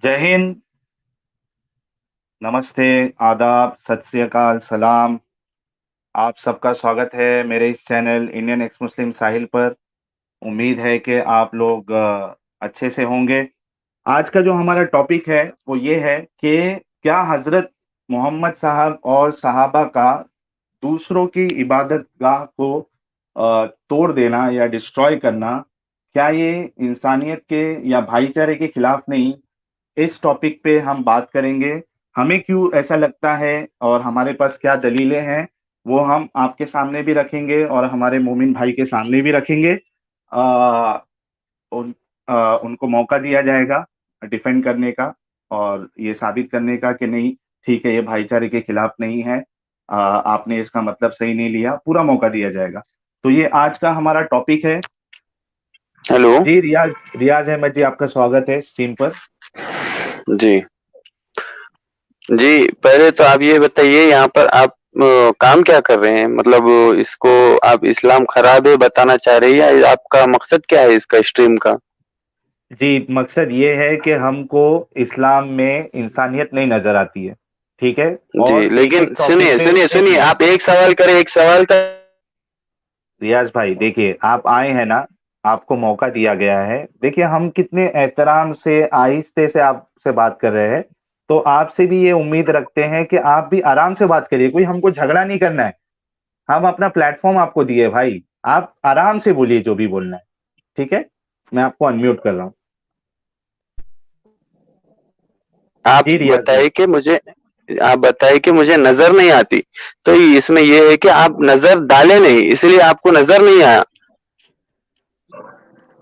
जय हिंद, नमस्ते, आदाब, सत श्री अकाल, सलाम। आप सबका स्वागत है मेरे इस चैनल इंडियन एक्स मुस्लिम साहिल पर। उम्मीद है कि आप लोग अच्छे से होंगे। आज का जो हमारा टॉपिक है वो ये है कि क्या हज़रत मोहम्मद साहब और सहाबा का दूसरों की इबादतगाह को तोड़ देना या डिस्ट्रॉय करना, क्या ये इंसानियत के या भाईचारे के खिलाफ नहीं? इस टॉपिक पे हम बात करेंगे। हमें क्यों ऐसा लगता है और हमारे पास क्या दलीलें हैं, वो हम आपके सामने भी रखेंगे और हमारे मोमिन भाई के सामने भी रखेंगे। अ, उन उनको मौका दिया जाएगा डिफेंड करने का और ये साबित करने का कि नहीं, ठीक है, ये भाईचारे के खिलाफ नहीं है। आपने इसका मतलब सही नहीं लिया, पूरा मौका दिया जाएगा। तो ये आज का हमारा टॉपिक है। हेलो। जी, रियाज़ अहमद जी, आपका स्वागत है स्ट्रीम पर। जी, जी, पहले तो आप ये बताइए यहाँ पर आप काम क्या कर रहे हैं? मतलब इसको आप इस्लाम खराब है बताना चाह रहे हैं या आपका मकसद क्या है इसका स्ट्रीम का? जी, मकसद ये है कि हमको इस्लाम में इंसानियत नहीं नज़र आती है, ठीक है? जी, और लेकिन एक-एक टॉपिक सुनिए, पे सुनिए, 1 सुनिए, मिनट, आप एक सवाल करें, एक सवाल का रियाज़ भाई देखिए, आप आए हैं ना, आपको मौका दिया गया है। देखिए, हम कितने एहतराम से, आहिस्ते से आपसे बात कर रहे हैं, तो आपसे भी ये उम्मीद रखते हैं कि आप भी आराम से बात करिए, कोई हमको झगड़ा नहीं करना है। हम अपना प्लेटफ़ॉर्म आपको दिए भाई, आप आराम से बोलिए जो भी बोलना है, ठीक है? मैं आपको अनम्यूट कर रहा हूँ। आप जी, रियाज़ भाई। बताइए कि मुझे आप बताइए कि मुझे नज़र नहीं आती। तो इसमें ये है कि आप नज़र डाले नहीं, इसलिए आपको नज़र नहीं आया,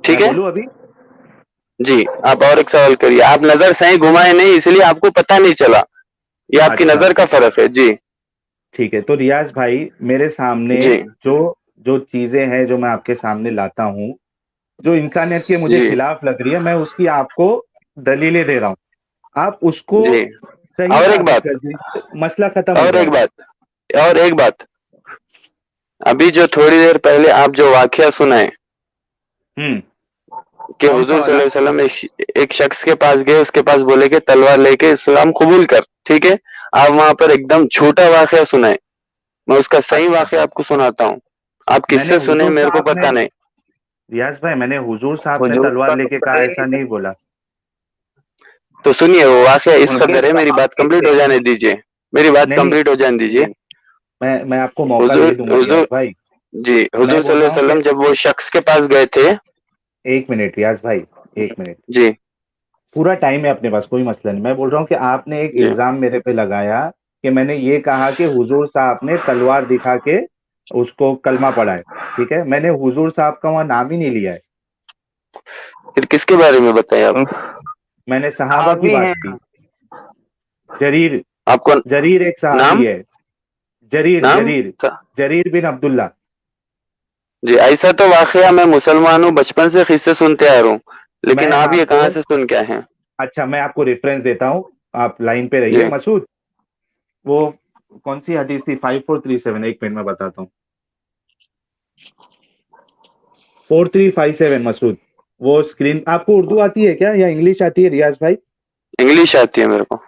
ठीक मैं है? बोलूँ अभी? जी, आप और एक सवाल करिए। आप नज़र सही घुमाए नहीं इसलिए आपको पता नहीं चला। ये आपकी अच्छा। नज़र का फ़र्क है। जी, ठीक है, तो रियाज़ भाई मेरे सामने जी, जो जो चीज़ें हैं जो मैं आपके सामने लाता हूँ, जो इंसानियत के मुझे जी, खिलाफ लग रही है, मैं उसकी आपको दलीलें दे रहा हूँ। आप उसको जी। सही और एक साबित बात कर दीजिए, मसला खत्म हो और एक जाएगा। बात और एक बात, अभी जो थोड़ी देर पहले आप जो वाक़या सुनाए हुँ, कि कौन-सा हुज़ूर वाला? सल्लल्लाहु अलैहि वसल्लम एक शख्स के पास गए, उसके पास बोले कि तलवार लेके इस्लाम कबूल कर, ठीक है? आप वहाँ पर एकदम झूठा वाक़या सुनाए। मैं उसका सही अच्छा, वाक़या आपको सुनाता हूँ। आप मैंने किससे सुने हुज़ूर मेरे को साहब ने पता नहीं। रियाज़ भाई, मैंने हुज़ूर साहब ने हुजूर तलवार का लेके कहा, ऐसा नहीं बोला। तो सुनिए, वो वाक़या इस उनके कदर है, मेरी बात सहाबी कंप्लीट थे। हो जाने दीजिए। मेरी बात नहीं, नहीं, कंप्लीट हो जाने दीजिए। मैं आपको मौका हुज़ूर दे दूँगा रियाज़ हुज़ूर भाई। जी, मैं हुज़ूर बोल सल्लल्लाहु रहा अलैहि हूँ कि वसल्लम जब वो शख्स के पास गए थे। 1 मिनट रियाज़ भाई, 1 मिनट। जी, पूरा टाइम है अपने पास, कोई मसला नहीं। मैं बोल रहा हूँ कि आपने एक जी। इल्ज़ाम मेरे पे लगाया कि मैंने ये कहा कि हुज़ूर साहब ने तलवार दिखा के उसको कलमा पढ़ा है, ठीक है? मैंने हुज़ूर साहब का वहाँ नाम ही नहीं लिया है। फिर किसके बारे में बताएँ आप? मैंने सहाबा की सहाबी बात हैं। की। जरीर आपको जरीर एक सहाबी नाम है। जरीर नाम जरीर था? जरीर बिन अब्दुल्ला। जी, ऐसा तो वाक़या मैं मुसलमान हूँ, बचपन से किस्से सुनते आ रहा हूँ। लेकिन मैं आप ये आपको कहाँ से सुन के आए हैं? अच्छा, मैं आपको रेफ़रेंस देता हूँ, आप लाइन पे रहिए। जी, मसूद, वो कौन-सी हदीस थी? 5437, 1 मिनट में बताता हूँ। 4357 मसूद, वो स्क्रीन आपको उर्दू आती है क्या या इंग्लिश आती है रियाज़ भाई? इंग्लिश आती है मेरे को।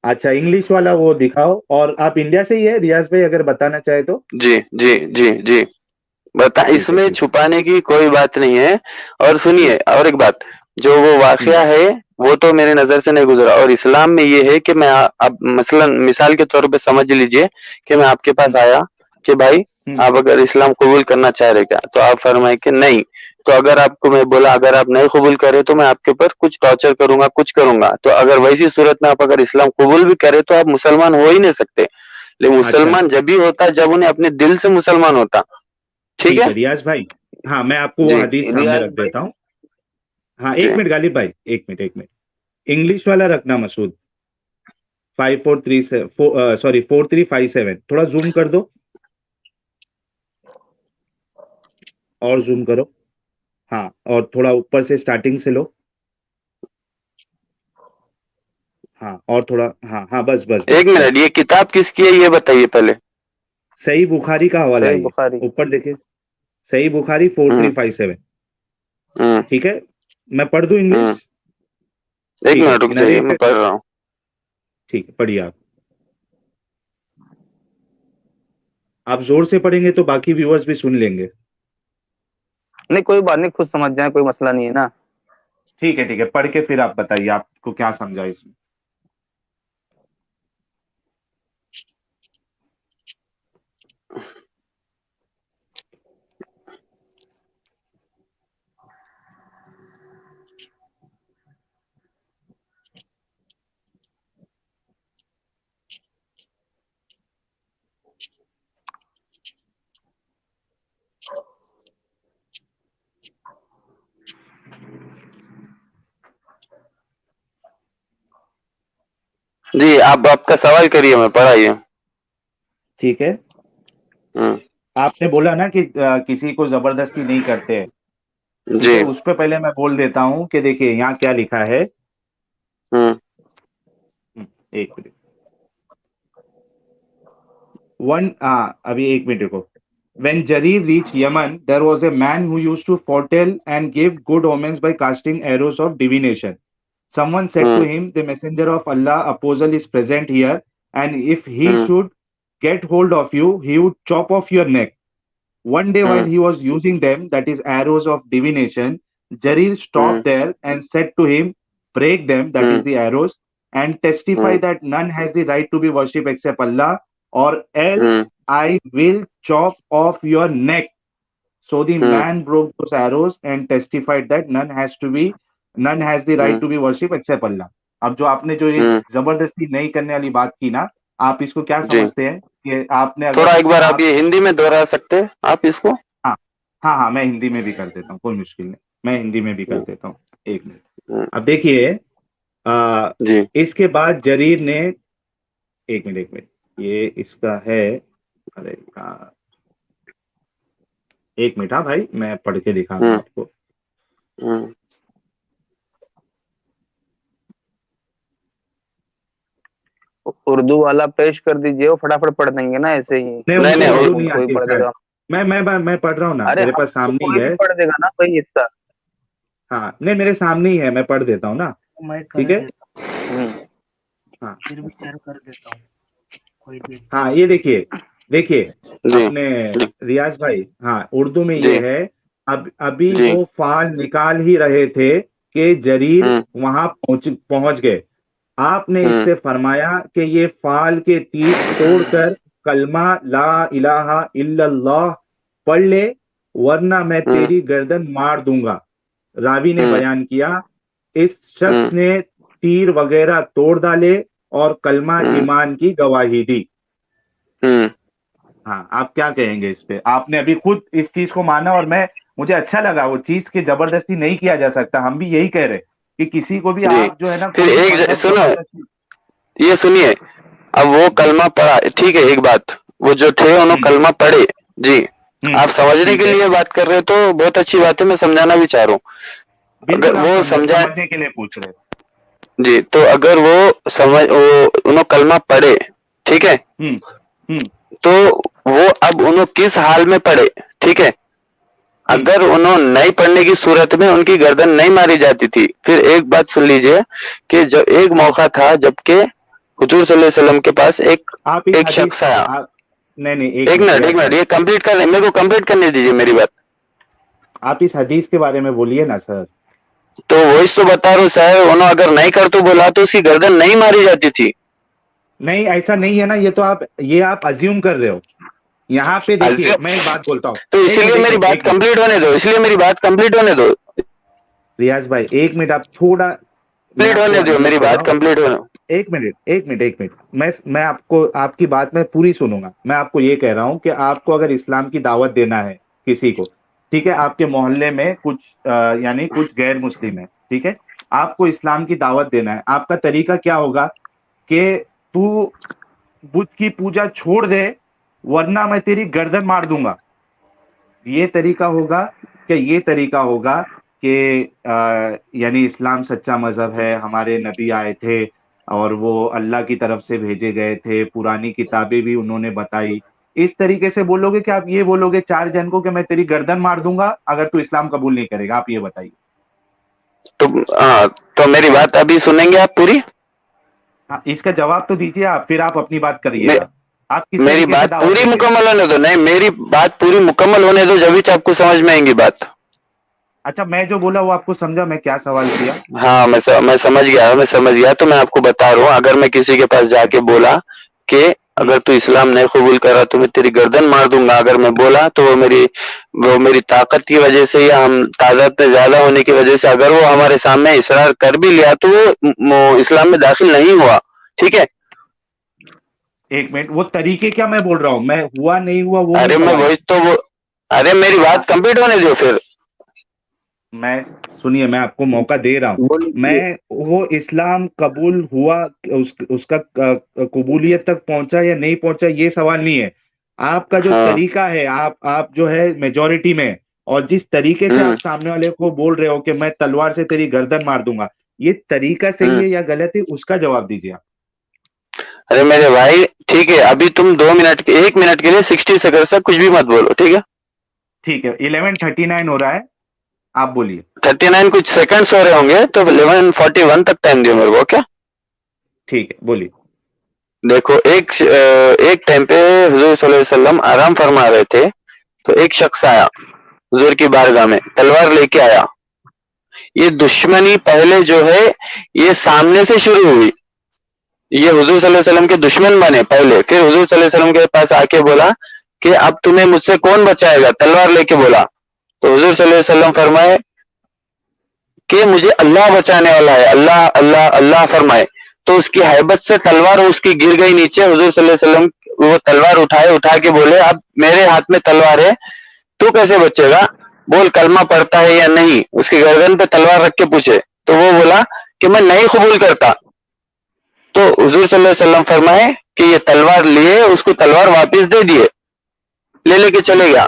अच्छा, इंग्लिश वाला वो दिखाओ। और आप इंडिया से ही है रियाज़ भाई, अगर बताना चाहें तो? जी, जी, जी, जी। बता ठीक है, इसमें ठीक है। छुपाने की कोई बात नहीं है। और जी। सुनिए और एक बात, जो वो हुँ, वाक़या है, वो तो मेरे नज़र से नहीं गुज़रा और इस्लाम में ये है कि मैं अब मसलन मिसाल के तौर पे समझ लीजिए कि मैं आपके पास हुँ, आया कि भाई हुँ। आप अगर इस्लाम कबूल करना चाह रहे क्या? तो आप फरमाए कि नहीं। तो अगर आपको मैं बोला अगर आप नहीं कबूल करे तो मैं आपके ऊपर कुछ टॉर्चर करूँगा, कुछ करूँगा। तो अगर वैसी सूरत में आप अगर इस्लाम कबूल भी करे तो आप मुसलमान हो ही नहीं सकते। लेकिन अच्छा, मुसलमान जब भी होता जब उन्हें अपने दिल से मुसलमान होता। ठीक ठीक है है? रियाज़ भाई। हाँ, मैं आपको वो जी, हदीस सामने रियाज़ रख भाई। देता हूँ। हाँ, जी, 1 मिनट गालिब भाई, 1 मिनट, 1 मिनट। इंग्लिश वाला रखना मसूद। 5437 सॉरी 4357, थोड़ा ज़ूम कर दो और ज़ूम करो। हाँ, और थोड़ा ऊपर से स्टार्टिंग से लो। हाँ, और थोड़ा, हाँ, हाँ, बस, बस, एक बस, मिनट, बस। ये किताब किसकी है ये बताइए पहले? सही बुखारी का हवाला सही है ये। बुखारी। ऊपर देखिए, सही बुखारी हुँ, 4357, हुँ, ठीक है? मैं पढ़ दूँ इंग्लिश? हुँ। एक ठीक है, मिनट रुक जाइए, मैं नरेटर। पढ़ रहा हूँ। ठीक है, पढ़िए आप जोर से पढ़ेंगे तो बाकी व्यूअर्स भी सुन लेंगे। नहीं कोई बात नहीं, खुद समझ जाए, कोई मसला नहीं है ना। ठीक है, पढ़ के फिर आप बताइए आपको क्या समझा इसमें। जी आप आपका सवाल करिए, मैं पढ़ाइए। ठीक है, हम्म। आपने बोला ना कि किसी को जबरदस्ती नहीं करते हैं। ठीक जी। है, उस पे पहले मैं बोल देता हूँ कि देखिए यहाँ क्या लिखा है। हम्म। एक मिनट, अभी एक मिनट रुको। When Jarir reached Yemen, there was a man who used to foretell and give good omens by casting arrows of divination. Someone said to hmm. him, the messenger of Allah, apostle, is present here, and if he hmm. should get hold of you, he would chop off your neck. One day, while hmm. he was using them, that is, arrows of divination, Jarir hmm. stopped there and said to him, break them, that is, hmm. the arrows, and testify hmm. that none has the right to be worshipped except Allah, or else hmm. I will chop off your neck. So the hmm. man broke those arrows and testified that none has the right hmm. to be worshipped except Allah. अब जो आपने जो ये हम्म। जबरदस्ती नहीं करने वाली बात की ना, आप इसको क्या जी समझते हैं कि आपने थोड़ा अगर एक बार आप आप ये हिंदी में दोहरा सकते हैं आप इसको? हाँ हाँ, मैं हिंदी में भी कर देता हूँ, कोई मुश्किल नहीं, मैं हिंदी में भी कर हम्म। देता हूँ। एक मिनट। हम्म। अब देखिए, जी। इसके बाद जरीर ने, एक मिनट, ये इसका है। अरे एक मिनट, हाँ भाई, मैं पढ़ के दिखा रहा हूँ हम्म। आपको। हम्म। उर्दू वाला पेश कर दीजिए, वो फटाफट पढ़ देंगे ना ऐसे ही। नहीं, नहीं उनको नहीं उर्दू नहीं कोई आती है पढ़ शायद। देगा। मैं पढ़ रहा हूँ ना, अरे मेरे हम पास तो सामने ही कोई भी है। पढ़ देगा ना कोई हिस्सा। हाँ, नहीं, मेरे सामने ही है, मैं पढ़ देता हूँ ना। मैं ठीक कर है। देता हाँ फिर भी शेयर कर देता हूँ, कोई देखता हाँ, है ये तो। देखिए, देखिए जी। अपने जी। रियाज भाई, हाँ, उर्दू में जी। ये है। अब अभी जी। वो फाल निकाल ही रहे थे कि जरीर हम्म। वहां पहुंच पहुंच गए। आपने हम्म। इससे फरमाया कि ये फाल के तीर तोड़कर कलमा ला इलाहा इल्लल्लाह पढ़ ले, वरना मैं हम्म। तेरी गर्दन मार दूंगा। रावी ने हम्म। बयान किया, इस शख्स हम्म। ने तीर वगैरह तोड़ डाले और कलमा हम्म। ईमान की गवाही दी। हम्म। हाँ, आप क्या कहेंगे इस पे? आपने अभी खुद इस चीज को माना, और मुझे अच्छा लगा, वो चीज की जबरदस्ती नहीं किया जा सकता। हम भी यही कह रहे कि किसी को भी जी आप जो है ना, फिर कोई भी एक मजहब सुनो, जबरदस्ती। ये सुनिए। अब वो जी। कलमा पढ़ा, ठीक है, एक बात, वो जो थे उन्होंने हम्म। कलमा पढ़े। जी। हम्म। आप समझने ठीक के है, लिए बात कर रहे हो तो बहुत अच्छी बात है, मैं समझाना भी चाह रहा हूँ। अगर बिल्कुल, आप वो समझा, समझने के लिए पूछ रहे हैं। जी, तो अगर वो समझ वो उन्होंने कलमा पढ़े, ठीक है, हम्म। हम्म। तो वो अब उन्होंने किस हाल में पढ़े, ठीक है, हम्म। अगर उन्होंने नहीं पढ़ने की सूरत में उनकी गर्दन नहीं मारी जाती थी। फिर एक बात सुन लीजिए कि जब एक मौका था जबकि हुजूर सल्लल्लाहु अलैहि वसल्लम के पास आप इस एक हदीस शख्स आया। आप नहीं नहीं, एक मिनट एक रियाज मिनट, भाई, ये कंप्लीट कर, मेरे को कंप्लीट करने दीजिए मेरी बात। आप इस हदीस के बारे में बोलिए ना सर। तो वही तो बता रहा हूँ सर, उन्होंने अगर नहीं कर तो बोला तो उसकी गर्दन नहीं मारी जाती थी। नहीं, ऐसा नहीं है ना, ये आप अज्यूम कर रहे हो। यहाँ पे देखिए, मैं एक बात बोलता हूँ। तो एक मिनट, इसीलिए एक मेरी मिनट, बात एक मिनट, कंप्लीट होने दो, इसलिए मेरी बात कंप्लीट होने दो। रियाज भाई, एक मिनट, आप थोड़ा, मैं कंप्लीट आपको होने दो, अनुरोध मेरी कर रहा बात हूँ। कंप्लीट होने। एक मिनट, मैं आपको, आपकी बात मैं पूरी सुनूंगा। मैं आपको ये कह रहा हूं कि आपको अगर इस्लाम की दावत देना है किसी को, ठीक है, आपके मोहल्ले में कुछ यानी कुछ गैर मुस्लिम है, ठीक है, आपको इस्लाम की दावत देना है, आपका तरीका क्या होगा कि तू बुत की पूजा छोड़ दे, वरना मैं तेरी गर्दन मार दूंगा। ये तरीका होगा कि ये तरीका होगा कि यानी इस्लाम सच्चा मजहब है, हमारे नबी आए थे और वो अल्लाह की तरफ से भेजे गए थे, पुरानी किताबें भी उन्होंने बताई। इस तरीके से बोलोगे कि आप ये बोलोगे चार जन को कि मैं तेरी गर्दन मार दूंगा अगर तू इस्लाम कबूल नहीं करेगा? आप ये बताइए। तो तो मेरी बात अभी सुनेंगे आप पूरी? हाँ, इसका जवाब तो दीजिए आप, फिर आप अपनी बात मे, करिएगा। आप किस मेरी तरीके से बात दावत पूरी देते हैं? मुकम्मल होने दो। नहीं, मेरी बात पूरी मुकम्मल होने दो, जब भी आपको समझ में आएंगी बात। अच्छा, मैं जो बोला वो आपको समझा, मैं क्या सवाल किया? हाँ, मैं समझ गया। तो मैं आपको बता रहा हूँ, अगर मैं किसी के पास जाके बोला कि हम्म, अगर तू इस्लाम नहीं कबूल करा तो मैं तेरी गर्दन मार दूंगा, अगर मैं बोला तो वो मेरी ताकत की वजह से या हम तादाद में ज्यादा होने की वजह से अगर वो हमारे सामने इसरार कर भी लिया तो वो इस्लाम में दाखिल नहीं हुआ। ठीक है? एक मिनट, वो तरीके क्या मैं बोल रहा हूँ, मैं हुआ नहीं हुआ वो नहीं अरे मैं सवाल। वही तो वो अरे मेरी हाँ, बात कंप्लीट होने दो फिर। मैं सुनिए, मैं आपको मौका दे रहा हूँ। बोलिए। मैं वो इस्लाम कबूल हुआ, उसका कबूलियत तक पहुंचा या नहीं पहुंचा, ये सवाल नहीं है। आपका जो हाँ। तरीका है, आप जो है मेजोरिटी में, और जिस तरीके से हम्म। आप सामने वाले को बोल रहे हो कि मैं तलवार से तेरी गर्दन मार दूंगा, ये तरीका सही हम्म। है या गलत है, उसका जवाब दीजिए आप। अरे मेरे भाई, ठीक है, अभी तुम 2 मिनट के 1 मिनट के लिए 60 सेकंड से कुछ भी मत बोलो, ठीक है? ठीक है, 11:39 हो रहा है, आप बोलिए। 39 कुछ सेकंड्स हो रहे होंगे, तो 11:41 तक टाइम दियो मेरे को, क्या? ठीक है, बोलिए। देखो, एक टाइम पे हुजूर सल्लल्लाहु अलैहि वसल्लम आराम फरमा रहे थे, तो एक शख्स आया हुजूर की बारगाह में, तलवार लेके आया। ये दुश्मनी पहले जो है, ये सामने से शुरू हुई। ये हुजूर सल्लल्लाहु अलैहि वसल्लम के दुश्मन बने पहले, फिर हुजूर सल्लल्लाहु अलैहि वसल्लम के पास आके बोला कि अब तुम्हें मुझसे कौन बचाएगा, तलवार लेके बोला। तो हुजूर सल्लल्लाहु अलैहि वसल्लम फरमाए कि मुझे अल्लाह बचाने वाला है, अल्लाह अल्लाह अल्लाह फरमाए। तो उसकी हैबत से तलवार उसकी गिर गई नीचे। हुजूर सल्लल्लाहु अलैहि वसल्लम वो तलवार उठा के बोले, अब मेरे हाथ में तलवार है, तू कैसे बचेगा, बोल कलमा पढ़ता है या नहीं। उसकी गर्दन पे तलवार रख के पूछे, तो वो बोला कि मैं नहीं कबूल करता। तो हुजूर सल्लल्लाहु अलैहि वसल्लम फरमाए कि ये तलवार लिए, उसको तलवार वापस दे दिए, ले लेके चले गया।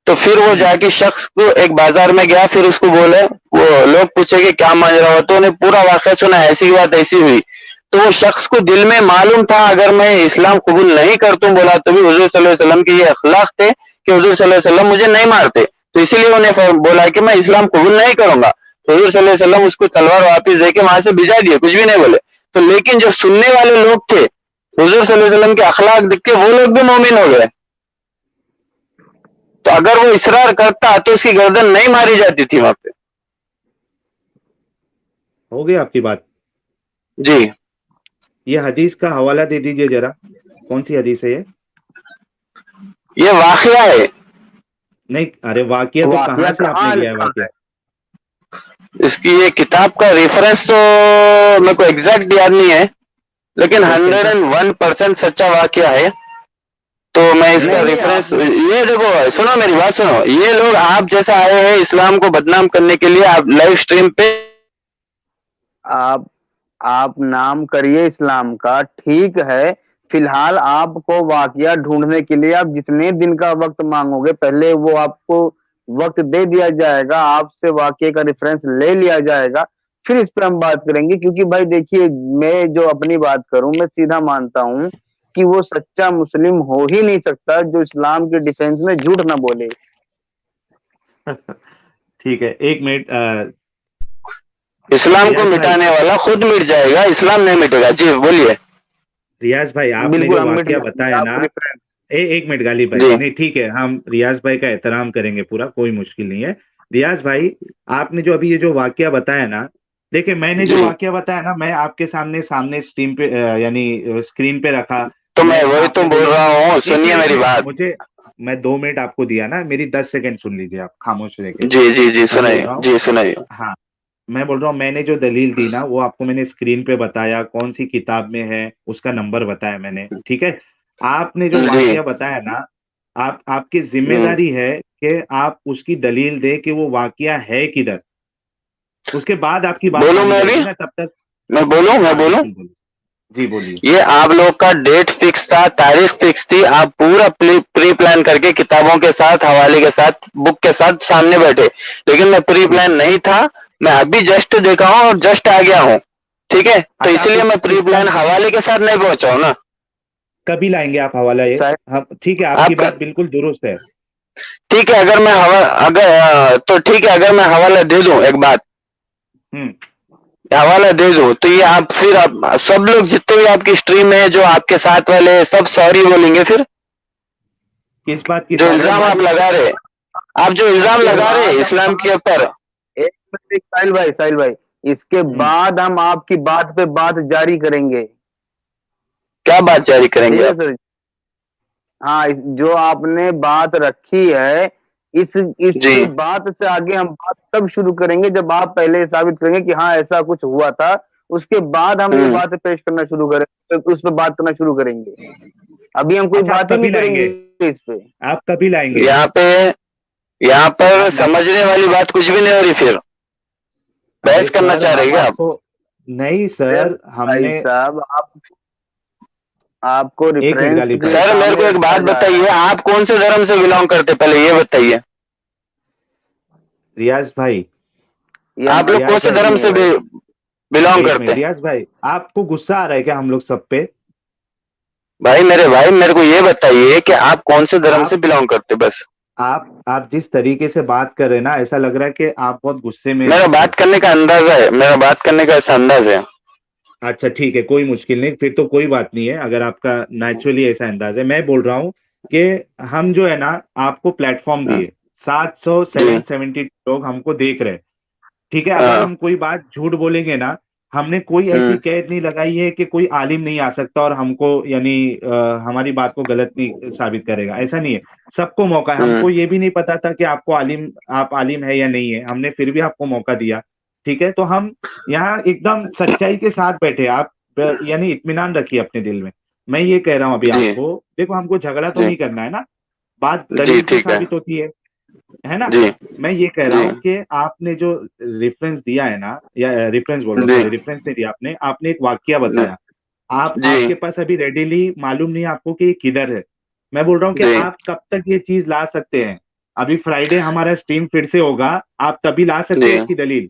तो फिर वो जाके शख्स को एक बाजार में गया, फिर उसको बोले, वो लोग पूछे कि क्या माजरा हुआ, तो उन्हें पूरा वाकया सुना, ऐसी बात ऐसी हुई। तो वो शख्स को दिल में मालूम था अगर मैं इस्लाम कबूल नहीं करता बोला तो भी हुजूर सल्लल्लाहु अलैहि वसल्लम के ये अखलाक थे कि हुजूर सल्लल्लाहु अलैहि वसल्लम मुझे नहीं मारते, तो इसीलिए उन्हें बोला कि मैं इस्लाम कबूल नहीं करूंगा। तो हुजूर सल्लल्लाहु अलैहि वसल्लम उसको तलवार वापस देके वहां से भिजा दिए, कुछ भी नहीं बोले। तो लेकिन जो सुनने वाले लोग थे, हुजूर सल्लल्लाहु अलैहि वसल्लम के अखलाक देख के वो लोग भी मोमिन हो गए। तो अगर वो इसरार करता तो उसकी गर्दन नहीं मारी जाती थी वहां पे। हो गई आपकी बात? जी। ये हदीस का हवाला दे दीजिए जरा, कौन सी हदीस है ये? ये वाकया है। नहीं, अरे वाकया तो वाकया कहाँ से आपने कहाँ लिया है लिखा वाकया? है? इसकी ये किताब का रेफरेंस तो मेरे को एग्जैक्ट याद नहीं है, लेकिन तो कैसा? 101% सच्चा वाकया है। तो मैं इसका नहीं रेफरेंस, आप ये देखो, सुनो मेरी बात सुनो, ये लोग आप जैसा आए हैं इस्लाम को बदनाम करने के लिए, आप लाइव स्ट्रीम पे आप आप नाम करिए इस्लाम का, ठीक है। फिलहाल आपको वाकया ढूंढने के लिए आप जितने दिन का वक्त मांगोगे, पहले वो आपको वक्त दे दिया जाएगा, आपसे वाकये का रेफरेंस ले लिया जाएगा, फिर इस पे हम बात करेंगे। क्योंकि भाई देखिए, मैं जो अपनी बात करूं, मैं सीधा मानता हूं कि वो सच्चा मुस्लिम हो ही नहीं सकता जो इस्लाम के डिफेंस में झूठ ना बोले। ठीक है, एक मिनट। इस्लाम को रियाज भाई, मिटाने वाला खुद मिट जाएगा, इस्लाम नहीं मिटेगा। जी बोलिए। रियाज भाई, आपने बिल्कुल जो हम मिट वाकया जाएंगे, बताया आप ना, रेफरेंस। एक मिनट गालिब भाई, जी। नहीं ठीक है, हम रियाज भाई का एहतराम करेंगे पूरा, कोई मुश्किल नहीं है। रियाज भाई, आपने जो अभी ये जो वाकया बताया ना, देखिए मैंने जो जी। वाकया बताया ना, मैं आपके सामने सामने स्ट्रीम पे यानी स्क्रीन पे रखा। तो मैं मैं वही तो आपने बोल बोले रहा कि हूँ, एक सुनिए मिनट, एक मेरी मिनट बात। मुझे, मैं 2 मिनट आपको दिया ना, मेरी 10 सेकंड सुन लीजिए आप खामोश रह के। जी जी जी, मैं बोल सुनाइए, रहा हूँ, जी सुनाइए। हाँ, मैं बोल रहा हूँ, मैंने जो दलील दी ना वो आपको मैंने स्क्रीन पे बताया, कौन सी किताब में है उसका नंबर बताया मैंने, ठीक है। आपने जो जी। वाकया बताया ना, आपकी हम्म। जिम्मेदारी है कि आप उसकी दलील दे कि वो वाकया है किधर, उसके बाद आपकी बात बोलूं मानी मैं भी? जाएगी ना, तब तक। मैं हाँ बोलूं? बिल्कुल, बोलिए। जी बोलिए। ये आप लोग का डेट फिक्स था, तारीख फिक्स थी, आप पूरा प्री प्लान करके किताबों के साथ, हवाले के साथ, बुक के साथ सामने बैठे, लेकिन मैं प्री ठीक प्लान है। नहीं था। मैं अभी जस्ट देखा हूँ और जस्ट आ गया हूँ, ठीक है? तो अच्छा, आप इसलिए मैं प्री उसका प्लान हवाले के साथ नहीं पहुंचा हूँ ना। कभी लाएंगे आप हवाला ये? शायद हम, ठीक है, आपकी आप बात बिल्कुल दुरुस्त है। ठीक है, अगर मैं हवा अगर तो ठीक है, अगर मैं हवाला दे दूं, एक बात, हवाला दे दो, तो ये आप फिर आप सब लोग जितने भी आपकी स्ट्रीम है, जो आपके साथ वाले, सब सॉरी बोलेंगे फिर? किस बात की जो सॉरी इल्जाम आप भाई? लगा रहे, आप जो इल्जाम इसके लगा रहे बाद इस्लाम के ऊपर। एक मिनट, साहिल भाई, इसके बाद हम आपकी बात पे बात जारी करेंगे। क्या बात जारी ठीक करेंगे है आप? सर। हाँ, जो आपने बात रखी है, जी। इसके बाद से आगे हम बात तब शुरू करेंगे जब आप पहले साबित करेंगे कि हाँ ऐसा कुछ हुआ था। उसके बाद हम ये बातें पेश करना शुरू करेंगे, उस पर बात करना शुरू करेंगे। अभी हम कोई अच्छा, आप बात ही कभी नहीं लाएंगे? करेंगे इस पे। आप कभी लाएंगे? यहाँ पर आप लाए? समझने वाली बात कुछ भी नहीं हो रही, फिर अरे बहस करना सर, चाह रहे हम हैं क्या आप? आपको, नहीं अरे सर, भाई हमने, साहब, आपको एक मिनट रेफरेंस गालिब भाई, के सर मेरे को सामने एक रखा बात जा रहा बताइए, है। आप कौन से धर्म से बिलोंग करते, पहले ये बताइए। रियाज भाई, ये आप लोग कौन रियाज से भाई, धर्म नहीं है से भाई। बिलोंग एक मिनट करते? रियाज भाई, आपको गुस्सा आ रहा है क्या हम लोग सब पे? भाई मेरे को ये बताइए कि आप कौन से धर्म से आप बिलोंग करते, बस। आप जिस तरीके से बात कर रहे हैं ना, ऐसा लग रहा है कि आप बहुत गुस्से में हैं मेरा हमसे। बात करने का अंदाजा है, मेरा बात करने का ऐसा अंदाज है। अच्छा ठीक है, कोई मुश्किल नहीं, फिर तो कोई बात नहीं है अगर आपका नेचुरली ऐसा अंदाज है। मैं बोल रहा हूँ कि हम जो है ना, आपको प्लेटफॉर्म हाँ, दिए, 700 जी। 770 लोग हमको देख रहे हैं। ठीक है, अगर हाँ। हम कोई बात झूठ बोलेंगे ना, हमने कोई ऐसी हम्म। कैद नहीं लगाई है कि कोई आलिम नहीं आ सकता और हमको यानी हमारी बात को गलत नहीं साबित करेगा, ऐसा नहीं है। सबको मौका है, हम्म। हमको ये भी नहीं पता था कि आपको आलिम, आप आलिम है या नहीं है, हमने फिर भी आपको मौका दिया। ठीक है, तो हम यहाँ एकदम सच्चाई के साथ बैठे, आप यानी इत्मीनान रखिए अपने दिल में। मैं ये कह रहा हूँ अभी जी। आपको, देखो हमको झगड़ा तो जी। नहीं करना है ना, बात जी दलील से ठीक है। साबित होती है ना? जी। मैं ये कह रहा जी। हूँ कि आपने जो रेफरेंस दिया है ना, या रेफरेंस बोल रहा हूँ, जी। सॉरी, रेफरेंस नहीं दिया आपने, आपने एक वाकया बताया। आप, जी। आपके पास अभी रेडीली मालूम नहीं आपको कि ये किधर है। मैं बोल रहा हूँ कि जी। आप कब तक ये चीज ला सकते हैं? अभी फ्राइडे हमारा स्ट्रीम फिर से होगा, आप तभी ला सकते जी। हैं इसकी दलील।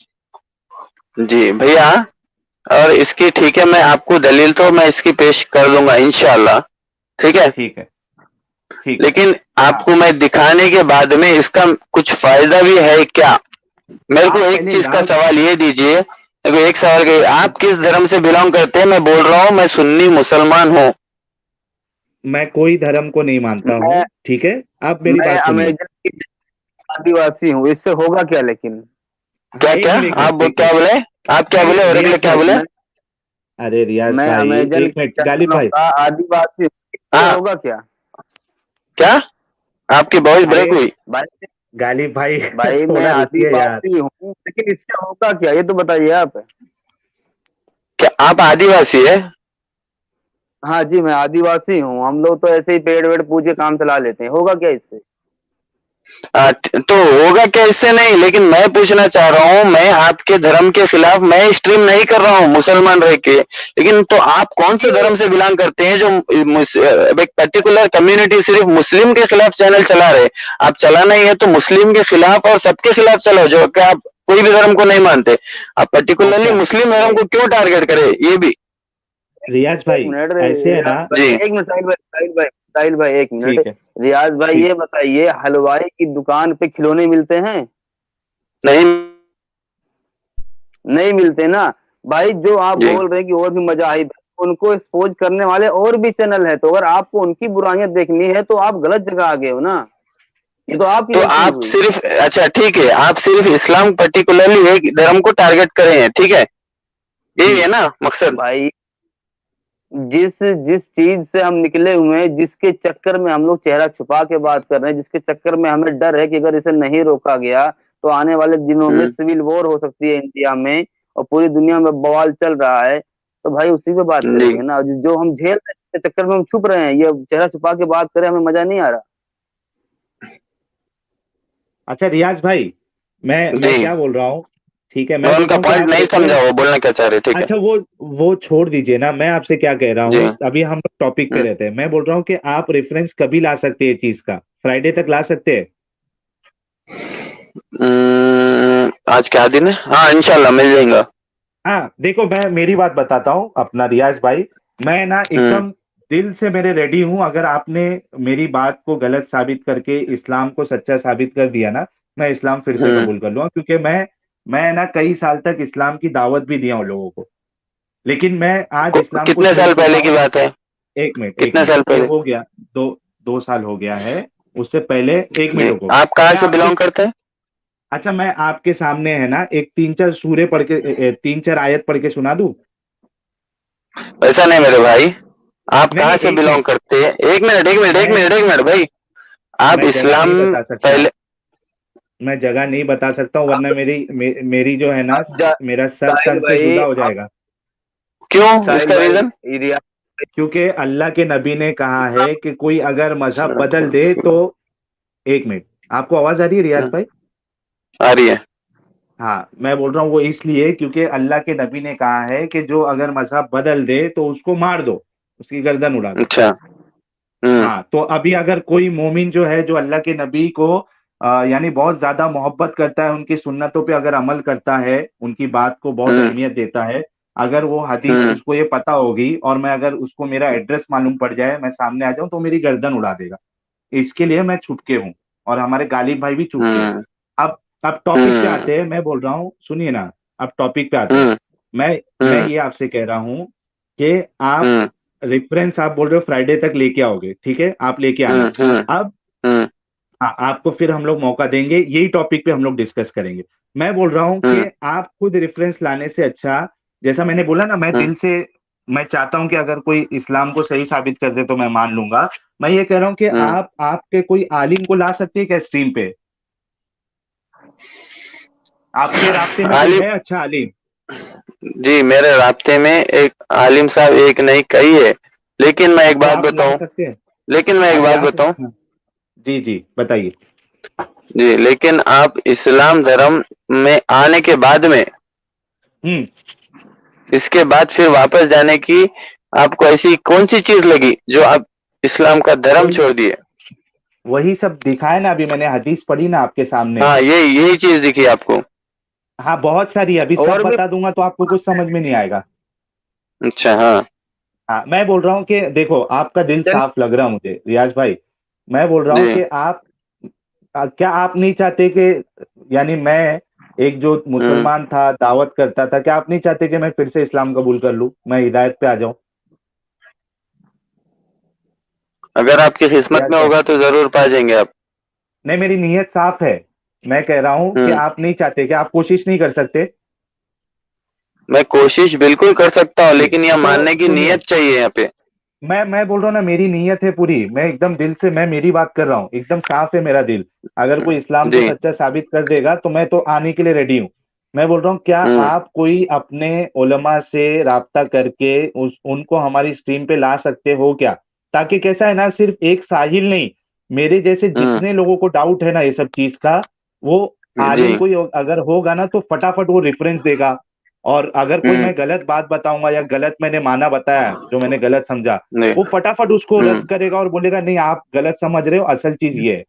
जी भैया, और इसकी ठीक है, मैं आपको दलील तो मैं इसकी पेश कर दूंगा इंशाल्लाह। ठीक है। ठीक है, ठीक है। लेकिन हाँ, आपको मैं दिखाने के बाद में इसका कुछ फायदा भी है क्या? मेरे को आप एक पहले चीज का लाओ। सवाल ये दीजिए, मेरे को एक सवाल का, आप किस धर्म से बिलोंग करते हैं? मैं बोल रहा हूँ मैं सुन्नी मुसलमान हूँ। मैं कोई धर्म को नहीं मानता मैं हूँ, ठीक है, आप मेरी मैं बात सुनिए। अमेजन की आदिवासी हूँ, इससे होगा क्या लेकिन? हाँ, क्या एक क्या? मिनट, एक मिनट, आप एक क्या मिनट। बोले? आप क्या नहीं बोले और अगले रियाज क्या भाई, बोले? अरे रियाज मैं भाई, अमेजन एक के मिनट, गालिब जंगलों भाई। का आदिवासी हूँ, इससे हाँ। होगा क्या? क्या? आपकी वॉइस अरे ब्रेक हुई। भाई गालिब भाई भाई मैं थोड़ा रुकिए यार। आदिवासी हूँ, लेकिन इससे होगा क्या, ये तो बताइए आप। क्या आप आदिवासी है? हाँ जी, मैं आदिवासी हूँ। हम लोग तो ऐसे ही पेड़ वेड़ पूजे काम चला लेते हैं, होगा क्या इससे? तो होगा क्या इससे? नहीं, लेकिन मैं पूछना चाह रहा हूँ, मैं आपके धर्म के खिलाफ मैं स्ट्रीम नहीं कर रहा हूँ मुसलमान रह के, लेकिन तो आप कौन से धर्म से बिलोंग करते हैं जो एक पर्टिकुलर कम्युनिटी सिर्फ मुस्लिम के खिलाफ चैनल चला रहे? आप चलाना ही है तो मुस्लिम के खिलाफ और सबके खिलाफ चलाओ, जो कि आप कोई भी धर्म को नहीं मानते। आप पर्टिकुलरली अच्छा मुस्लिम धर्म को क्यों टारगेट करें, ये भी। रियाज एक भाई, मिनट ऐसे है रियाज ना, जी। भाई, एक मिनट साहिल भाई, एक मिनट। ठीक है, रियाज भाई ठीक। ये बताइए, हलवाई की दुकान पे खिलौने मिलते हैं? नहीं। नहीं मिलते ना। भाई जो आप जी। बोल रहे हैं कि और भी मजाहिब है, उनको एक्सपोज करने वाले और भी चैनल है, तो अगर आपको उनकी बुराइयां देखनी है तो आप गलत जगह आ गए हो ना। ये तो आपकी तो गलती आप हुई। सिर्फ, अच्छा ठीक है, आप सिर्फ इस्लाम पर्टिकुलरली एक धर्म को टारगेट करे हैं, ठीक है, यही है ना मकसद? भाई जिस जिस चीज से हम निकले हुए हैं, जिसके चक्कर में हम लोग चेहरा छुपा के बात कर रहे हैं, जिसके चक्कर में हमें डर है कि अगर इसे नहीं रोका गया तो आने वाले दिनों में हम्म। सिविल वॉर हो सकती है इंडिया में, और पूरी दुनिया में बवाल चल रहा है, तो भाई उसी पे बात जी। करेंगे ना। जो हम झेल रहे हैं, इसके चक्कर में हम छुप रहे हैं, ये चेहरा छुपा के बात करें, हमें मजा नहीं आ रहा। अच्छा रियाज भाई, मैं जी। क्या बोल रहा हूँ, ठीक है, मैं मैं बोल उनका रहा हूँ कि पॉइंट आप नहीं समझा, रेफरेंस, वो बोलना क्या चाह रहे, ठीक है। अच्छा वो छोड़ दीजिए ना, मैं आपसे क्या कह रहा जी। हूँ, अभी हम लोग टॉपिक पे हम्म। रहते हैं। मैं बोल रहा हूँ कि आप रेफरेंस कभी ला सकते हैं चीज का, फ्राइडे तक ला सकते हैं? आज क्या दिन है? हाँ इंशाल्लाह मिल जाएगा। हाँ देखो, मैं मेरी बात बताता हूँ अपना, रियाज भाई, मैं ना हम्म। एकदम दिल से मेरे रेडी हूँ। अगर आपने मेरी बात को गलत साबित करके इस्लाम को सच्चा साबित कर दिया ना, मैं इस्लाम फिर से हम्म। कबूल कर लूंगा, क्योंकि मैं मैं ना कई साल तक इस्लाम की दावत भी दिया हूँ लोगों को, लेकिन मैं आज इस्लाम को कितने छोड़ साल चुका पहले की हूँ। बात है? एक कितने मिनट, साल ये पहले? हो गया, 2 साल हो गया है। उससे पहले, एक मिनट जी, रुको। आप कहाँ मैं से आपके बिलोंग करते हैं? अच्छा, मैं आपके सामने है ना एक 3-4 सूरे पढ़ के 3-4 आयत पढ़ के सुना दूं? ऐसा नहीं मेरे भाई, आप नहीं कहाँ नहीं, से एक बिलोंग मिनट। करते हैं? एक मिनट, एक मिनट, एक मैं मिनट, एक मिनट भाई। आप मैं जगह इस्लाम नहीं बता सकता। पहले। मैं जगह नहीं बता सकता हूँ, वरना मेरी जो है ना, अब जा मेरा सर साहिल तन से भाई, जुदा हो अब जाएगा। क्यों, साहिल उसका भाई, रीजन? रिया क्योंकि अल्लाह के नबी ने कहा है कि कोई अगर मजहब बदल दे तो, एक मिनट, आपको आवाज आ रही है रियाज भाई? आ रही है। हाँ, मैं बोल रहा हूँ वो इसलिए क्योंकि अल्लाह के नबी ने कहा है कि जो अगर मजहब बदल दे तो उसको मार दो, उसकी गर्दन उड़ा दो। अच्छा। हम्म। हाँ, तो अभी अगर कोई मोमिन जो है, जो अल्लाह के नबी को यानी बहुत ज्यादा मोहब्बत करता है, उनकी सुन्नतों पे अगर अमल करता है, उनकी बात को बहुत हम्म। अहमियत देता है, अगर वो हदीस हम्म। उसको ये पता होगी और मैं अगर उसको मेरा एड्रेस मालूम पड़ जाए, मैं सामने आ जाऊं, तो मेरी गर्दन उड़ा देगा। इसके लिए मैं छुटके हूँ, और हमारे गालिब भाई भी छुटके हैं। हम्म। अब टॉपिक पे हम्म। आते हैं, मैं बोल रहा हूँ, सुनिए ना। अब टॉपिक पे आते हैं। हम्म। मैं हम्म। ये आपसे कह रहा हूँ कि आप हम्म। रेफरेंस, आप बोल रहे हो फ्राइडे तक लेके आओगे, ठीक है, आप लेके आना। हम्म। हम्म। अब हम्म। हाँ, आपको फिर हम लोग मौका देंगे, यही टॉपिक पे हम लोग डिस्कस करेंगे। मैं बोल रहा हूँ कि हम्म। आप खुद रेफरेंस लाने से अच्छा, जैसा मैंने बोला ना, मैं हम्म। दिल से मैं चाहता हूं कि अगर कोई इस्लाम को सही साबित कर दे तो मैं मान लूंगा। मैं ये कह रहा हूं कि हम्म। आपके कोई आलिम को ला सकते हैं क्या स्ट्रीम पे? आपके रास्ते में कोई आलिम। है अच्छा आलिम? जी, मेरे राब्ते में एक आलिम साहब, एक नहीं कई है। लेकिन मैं एक तो बात आप ला बताऊं। सकते हैं? लेकिन मैं एक अभी बात आप, बताऊं। हाँ, जी जी बताइए। जी, लेकिन आप इस्लाम धर्म में आने के बाद में, हम्म। इसके बाद फिर वापस जाने की आपको ऐसी कौन सी चीज लगी जो आप इस्लाम का धर्म वही छोड़ दिए? वही सब दिखाए ना, अभी मैंने हदीस पढ़ी ना आपके सामने। हाँ, यही चीज दिखी आपको? हाँ, बहुत सारी है, अभी सब और भी बता दूंगा तो आपको कुछ समझ में नहीं आएगा। अच्छा। हाँ। हाँ, मैं बोल रहा हूँ कि देखो, आपका दिल साफ लग रहा है मुझे रियाज भाई। मैं बोल रहा हूँ जी। कि आप क्या आप नहीं चाहते कि, यानी मैं एक जो हम्म। मुसलमान था, दावत करता था, क्या आप नहीं चाहते कि मैं फिर से इस्लाम कबूल कर लूं, मैं हिदायत पे आ जाऊं? अगर आपकी किस्मत रियाज में भाई, होगा तो जरूर पा जाएंगे आप। नहीं, मेरी नीयत साफ है। मैं कह रहा हूं कि हम्म। आप नहीं चाहते, कि आप कोशिश नहीं कर सकते? मैं कोशिश बिल्कुल कर सकता हूँ, जी, लेकिन यह तो मानने की सुनिए, नीयत चाहिए यहाँ पे। मैं बोल रहा हूँ ना, मेरी नीयत है पूरी, मैं एकदम दिल से, मैं मेरी बात कर रहा हूँ, एकदम साफ है मेरा दिल। अगर कोई इस्लाम को जी। सच्चा साबित कर देगा तो मैं तो आने के लिए रेडी हूँ। मैं बोल रहा हूँ, क्या हम्म। आप कोई अपने उलमा से राब्ता करके उनको हमारी स्ट्रीम पे ला सकते हो क्या? ताकि कैसा है ना, सिर्फ एक साहिल नहीं, मेरे जैसे हम्म। जितने लोगों को डाउट है ना ये सब चीज का, वो जी। आलिम कोई अगर होगा ना तो फटाफट वो रेफरेंस देगा। और अगर कोई हम्म। मैं गलत बात बताऊंगा या गलत मैंने माना बताया, जो मैंने गलत समझा, जी। वो फटाफट उसको रद्द हम्म। करेगा और बोलेगा नहीं, आप गलत समझ रहे हो, असल चीज ये है।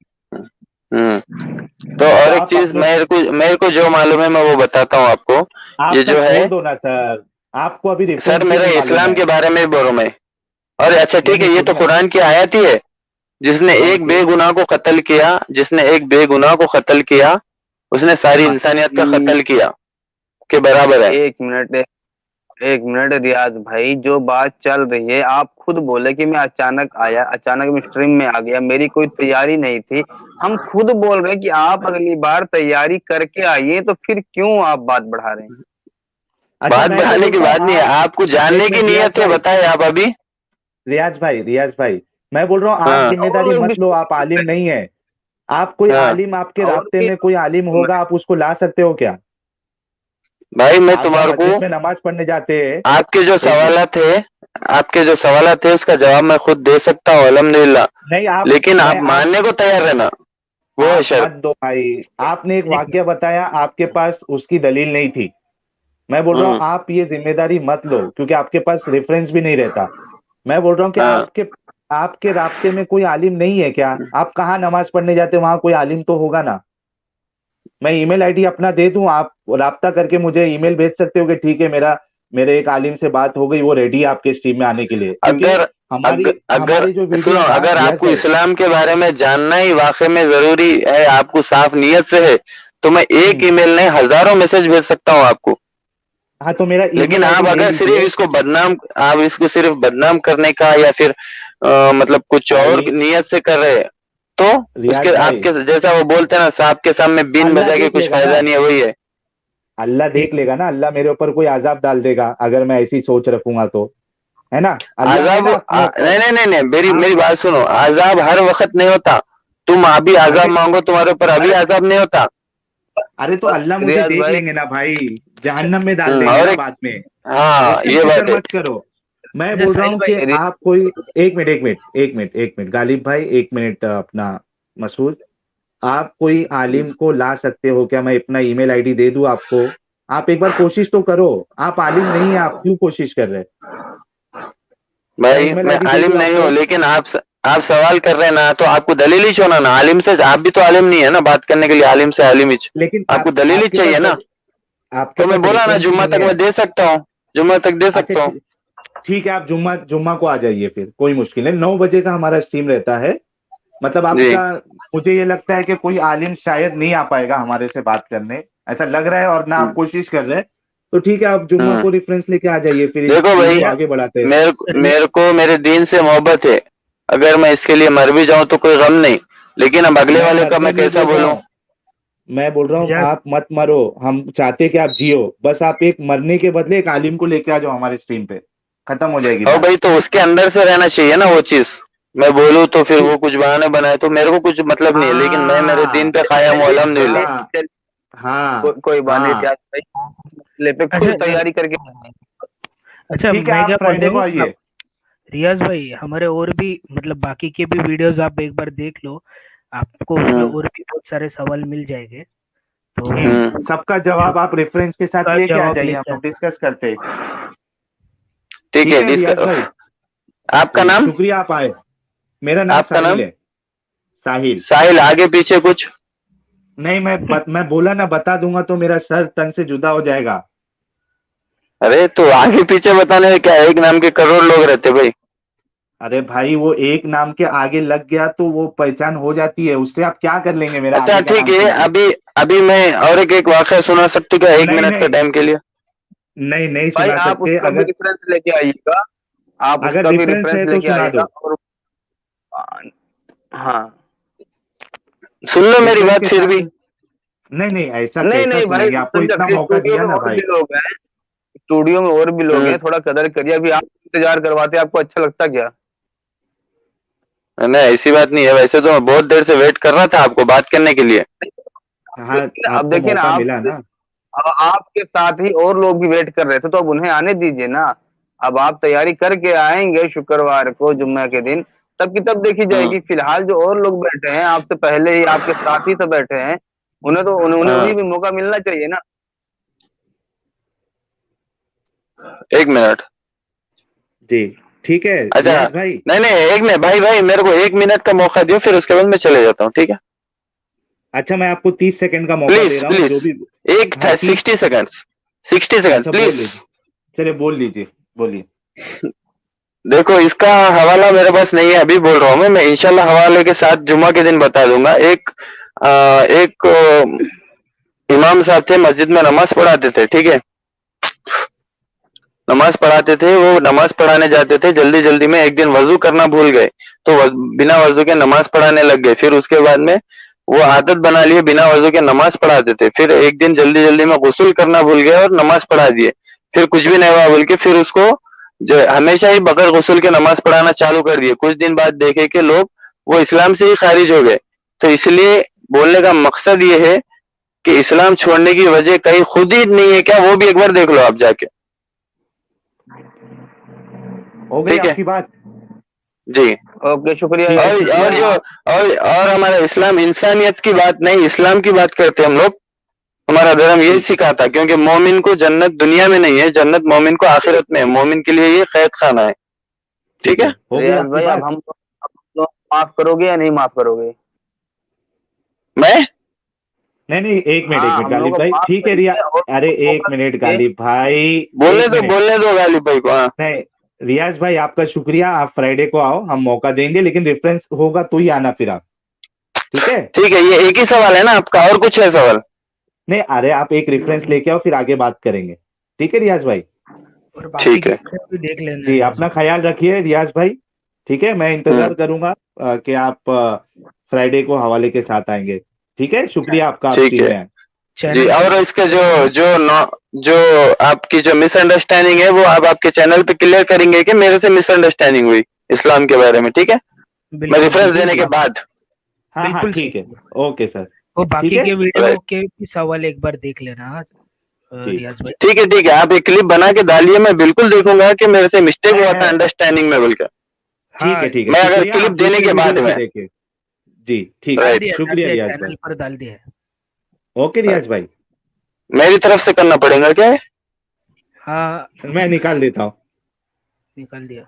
हम्म। तो तो और एक आप चीज, अपने, मेरे को जो मालूम है मैं वो बताता हूँ आपको। आप ये सब जो है, छोड़ दो ना सर, आपको अभी सर रेफरेंस भी मेरे नहीं मालूम इस्लाम है। के बारे में बोल रहा हूं मैं। और अच्छा नहीं ठीक है, नहीं, ये तो सुनिए ना, कुरान की आयत ही है। जिसने कौन एक सी? बेगुनाह को कत्ल किया, जिसने एक बेगुनाह को कत्ल किया, उसने सारी हाँ, इंसानियत का जी, कत्ल किया के बराबर है। एक मिनट, एक मिनट रियाज भाई, जो बात चल रही है, आप खुद बोले कि मैं अचानक आया, अचानक मैं स्ट्रीम में आ गया, मेरी कोई तैयारी नहीं थी। हम खुद बोल रहे हैं कि आप अगली बार तैयारी करके आइए, तो फिर क्यों आप बात बढ़ा रहे हैं? अच्छा, बात मैं क्या बढ़ाने की बोलता हूँ, बात नहीं है, आप, आपको जानने एक की मिनट रियाज नीयत है, भाई, बताए आप अभी। रियाज भाई, मैं बोल रहा हूँ, आप हाँ। और जिम्मेदारी लोग भी मत लो, आप आलिम नहीं है। आप कोई हाँ। आलिम, आपके और रास्ते भी में कोई आलिम होगा, आप उसको ला सकते हो क्या? भाई मैं आप जब तुम्हारे को, मस्जिद में नमाज पढ़ने जाते हैं, आपके जो एक मिनट, सवाल थे, उसका जवाब मैं खुद दे सकता हूँ अल्हम्दुलिल्लाह। नहीं आप, लेकिन आप मैं आप मानने को तैयार रहना, वो है आप मत शर्त। दो भाई। आपने एक एक वाक्य बताया, आपके पास उसकी दलील नहीं थी। मैं बोल रहा हूँ हम्म। आप ये जिम्मेदारी मत लो, क्योंकि आपके पास रेफरेंस भी नहीं रहता। मैं बोल रहा हूँ कि हाँ। आपके आपके रास्ते में कोई आलिम नहीं है क्या? आप कहाँ नमाज पढ़ने जाते हो, वहां कोई आलिम तो होगा ना। मैं ईमेल आईडी अपना दे दूं, आप राब्ता करके मुझे ईमेल भेज सकते हो कि ठीक है, मेरे एक आलिम से बात हो गई, वो रेडी है आपके स्ट्रीम में आने के लिए, क्योंकि अगर हमारी अगर अगर हमारी जो वीडियो सुनो, है ना अगर रियाज आपको भाई, इस्लाम के बारे में जानना ही वाकई में जरूरी है, आपको साफ नीयत से है, तो मैं एक ईमेल नहीं हजारों मैसेज भेज सकता हूँ आपको। हाँ तो मेरा लेकिन email आप ID ले अगर सिर्फ लीजिए। इसको बदनाम, आप इसको सिर्फ बदनाम करने का या फिर मतलब कुछ और भाई नियत से कर रहे हैं, तो रियाज उसके भाई, आपके जैसा वो बोलते हैं ना, सांप के सामने बीन अल्लाह बजा के देख कुछ लेगा ना, फायदा नहीं है, वही है। अल्लाह देख लेगा ना, अल्लाह मेरे ऊपर कोई अजाब डाल देगा अगर मैं ऐसी सोच रखूंगा तो, है ना? अल्लाह है आजाब ना अपने ऊपर। नहीं नहीं नहीं नहीं, मेरी आप मेरी बात सुनो, आजाब हर वक्त नहीं होता। तुम अभी आजाब अरे मांगो, तुम्हारे ऊपर अभी आजाब नहीं होता। अरे तो अल्लाह मुझे रियाज देख भाई, लेंगे ना भाई, जहन्नम में डाल देंगे और ना एक, बाद में। हाँ इसकी ये बात फिक्र है। मत करो। मैं अच्छा बोल रहा साहिल हूँ कि भाई, आप कोई, एक मिनट एक मिनट एक मिनट एक मिनट गालिब भाई, एक मिनट अपना मसूद, आप कोई आलिम को ला सकते हो क्या? मैं अपना ईमेल आईडी दे दूं आपको? आप एक बार कोशिश तो करो। आप आलिम नहीं है, आप क्यों कोशिश कर रहे हैं? मैं भाई ईमेल मैं आईडी दे आलिम दूं नहीं हूँ, आपको? लेकिन आप सवाल कर रहे हैं ना, तो आपको दलील ही चाहिए ना। आलिम से आप भी तो आलिम नहीं है ना, बात करने के लिए आलिम से आलिम ही लेकिन आपको आप, दलील ही चाहिए ना। आपके तो मैं पास बोला ना रेफरेंस ही जुम्मा नहीं तक है। मैं दे सकता हूँ, जुम्मा तक दे अच्छा सकता हूँ। ठीक है, आप जुम्मा जुम्मा को आ जाइए, फिर कोई मुश्किल नहीं, 9 बजे का हमारा स्ट्रीम रहता है। मतलब जी आपका, मुझे ये लगता है कि कोई आलिम शायद नहीं आ पाएगा हमारे से बात करने, ऐसा लग रहा है, और ना आप कोशिश कर रहे हैं। तो ठीक है, आप जुम्मा हम्म। को रेफरेंस लेके आ जाइए, फिर इस देखो स्ट्रीम भाई, को आगे बढ़ाते हैं। मेरे को मेरे दीन से मोहब्बत है। अगर मैं इसके लिए मर भी जाऊं तो कोई गम नहीं, लेकिन अब अगले मैं वाले का मरने मैं नहीं कैसा बोल रहा बोलूं। हूँ, मैं बोल रहा हूँ रियाज आप मत मरो, हम चाहते कि आप जियो, बस आप एक मरने के बदले एक आलिम को लेके आ जाओ हमारे स्ट्रीम पे, खत्म हो जाएगी और बात। भाई तो उसके अंदर से रहना चाहिए ना वो चीज। मैं बोलूं तो फिर ठीक। वो कुछ बहाने बनाए तो मेरे को कुछ मतलब नहीं है, लेकिन मैं मेरे दीन हाँ पे कायम हूं, चलिए अल्हम्दुलिल्लाह। हाँ चलिए, हाँ कोई बात नहीं हाँ। रियाज भाई, मसले पे अच्छा खुद तैयारी करके अच्छा ठीक है, मैं आप क्या बोल फ्राइडे रहा को हूँ आइए। रियाज भाई, हमारे और भी मतलब बाकी के भी वीडियोस आप एक बार देख लो, आपको उसमें हम्म और भी बहुत सारे सवाल मिल जाएंगे। तो सबका जवाब आप रेफरेंस के साथ का लेके आ जवाब जाइए, हम लेके लोग आना। डिस्कस करते हैं। ठीक ठीक है है रियाज भाई, आपका जी नाम? शुक्रिया, आप आए। मेरा नाम आपका साहिल नाम है, साहिल। साहिल, आगे पीछे कुछ? नहीं, मैं बोला ना, बता दूंगा तो मेरा सर तन से जुदा हो जाएगा। अरे तो आगे पीछे बताने में क्या है, एक नाम के करोड़ लोग रहते भाई। अरे भाई, वो एक नाम के आगे लग गया तो वो पहचान हो जाती है, उससे आप क्या कर लेंगे मेरा अच्छा आगे का ठीक नाम है, सुन के? अभी अभी मैं और एक वाकया सुना सकती हूँ क्या, एक नहीं मिनट का नहीं टाइम के लिए? नहीं, नहीं भाई सुना आप सकते। उसका भी अगर रेफरेंस लेके आइएगा, आप अगर उसका भी रेफरेंस रेफरेंस है तो लेके सुना आइएगा। दो। और हाँ, सुन लो मेरी रेफरेंस बात के फिर साथ भी। नहीं नहीं, ऐसा नहीं कैसा नहीं भाई, सुनेंगे, आपको इतना समझे, मौका स्टूडियो दिया में ना और भाई। भी लोग हैं, स्टूडियो में और भी लोग हैं, थोड़ा कदर करिए। अभी आप इंतजार करवाते आपको अच्छा लगता क्या? नहीं ऐसी बात नहीं है, वैसे तो मैं बहुत देर से वेट कर रहा था आपको बात करने के लिए। हाँ, अब आपको देखिए ना, मौका आप मिला ना। आपके साथ ही और लोग भी वेट कर रहे थे, तो अब उन्हें आने दीजिए ना। अब आप तैयारी करके आएंगे शुक्रवार को जुम्मे के दिन, तब की तब देखी हम्म जाएगी। फिलहाल जो और लोग बैठे हैं आपसे पहले ही, आपके साथ ही सब बैठे हैं, उन्हें तो उन्हें हाँ, भी मौका मिलना चाहिए ना। एक मिनट। जी ठीक है अच्छा, रियाज भाई। नहीं नहीं एक मिनट भाई, मेरे को एक मिनट का मौका दियो, फिर उसके बाद मैं चले जाता हूँ, ठीक है? अच्छा, मैं आपको 30 सेकंड का मौका दे प्लीज रहा हूँ, जो प्लीज, भी। एक हाँ था 30। 60 सेकंड, 60 सेकंड अच्छा बोल प्लीज। लीजिए, चलिए बोल लीजिए, बोलिए। देखो इसका हवाला मेरे पास नहीं है, अभी बोल रहा हूँ मैं इंशाल्लाह हवाले के साथ जुम्मा के दिन बता दूंगा। एक इमाम साहब थे, मस्जिद में नमाज पढ़ाते थे, ठीक है? नमाज पढ़ाते थे, वो नमाज पढ़ाने जाते थे, जल्दी जल्दी में एक दिन वजू करना भूल गए, तो बिना वजू के नमाज पढ़ाने लग गए। फिर उसके बाद में वो आदत बना लिए बिना वजू के नमाज पढ़ाते थे। फिर एक दिन जल्दी जल्दी में गुस्ल करना भूल गए और नमाज पढ़ा दिए। फिर कुछ भी नहीं हुआ बोल के फिर उसको जो हमेशा ही बगैर गुस्ल के नमाज पढ़ाना चालू कर दिए। कुछ दिन बाद देखे कि लोग वो इस्लाम से ही खारिज हो गए। तो इसलिए बोलने का मकसद ये है कि इस्लाम छोड़ने की वजह कहीं खुद ही नहीं है क्या, वो भी एक बार देख लो आप जाके। हो गई ठीक है आपकी बात? जी। ओके, शुक्रिया ठीक है, यार, शुक्रिया। और जो और हमारा इस्लाम इंसानियत की बात नहीं, इस्लाम की बात करते हैं हम लोग। हमारा धर्म यही ठीक है, सिखाता, क्योंकि मोमिन को जन्नत दुनिया में नहीं है, जन्नत मोमिन को आखिरत में है। मोमिन के लिए ये कैद खाना है, ठीक ठीक है, है? हो गई रियाज आपकी भाई, अब बात? हम तो माफ करोगे या नहीं माफ करोगे? मैं नहीं नहीं, एक हाँ, मिनट हम लोग गालिब को भाई, माफ ठीक है रिया। करिए और अरे एक मौका मिनट दीजिए। गालिब भाई, एक मिनट। बोलने दो गालिब भाई को। हाँ नहीं, रियाज भाई आपका शुक्रिया, आप फ्राइडे को आओ, हम मौका देंगे, लेकिन रेफरेंस होगा तो ही आना फिर आप, ठीक है? ठीक है, ये एक ही सवाल है ना आपका, और कुछ है सवाल? नहीं, अरे आप एक रेफरेंस लेके आओ, फिर आगे बात करेंगे। ठीक है रियाज भाई? और बाकी ठीक के है। वीडियो भी देख लेना जी, रियाज अपना भाई। ख्याल रखिए रियाज भाई। ठीक है, मैं इंतजार करूंगा कि आप फ्राइडे को हवाले के साथ आएंगे। ठीक है, शुक्रिया आपका, आप ठीक स्ट्रीम है में आए। जी। चैनल को और इसका जो आपकी जो मिसअंडरस्टैंडिंग है वो आप आपके चैनल पे क्लियर करेंगे कि मेरे से मिसअंडरस्टैंडिंग हुई इस्लाम के बारे में, ठीक है? मैं बिल्कुल रेफरेंस जी देने जी, के बाद। हाँ हाँ, बिल्कुल ठीक सही है। है। Okay sir. वो ठीक बाकी है। के वीडियो राइट। के भी सवाल एक बार देख लेना। हाँ, जी रियाज भाई। ठीक है, ठीक है। आप एक क्लिप बना के डालिए, मैं बिल्कुल देखूंगा कि मेरे से मिस्टेक हुआ था है। अंडरस्टैंडिंग में बोलकर। ठीक हाँ, है, ठीक है, मैं अगर शुक्रिया, क्लिप आप देने दूसरे के बाद वीडियोस भी में। देखें। जी ठीक है, राइट। डाल शुक्रिया दिया रियाज चैनल भाई। पर डाल दिया है। ओके रियाज भाई, मेरी तरफ से करना पड़ेगा क्या है? हाँ, मैं निकाल देता हूँ। निकाल दिया।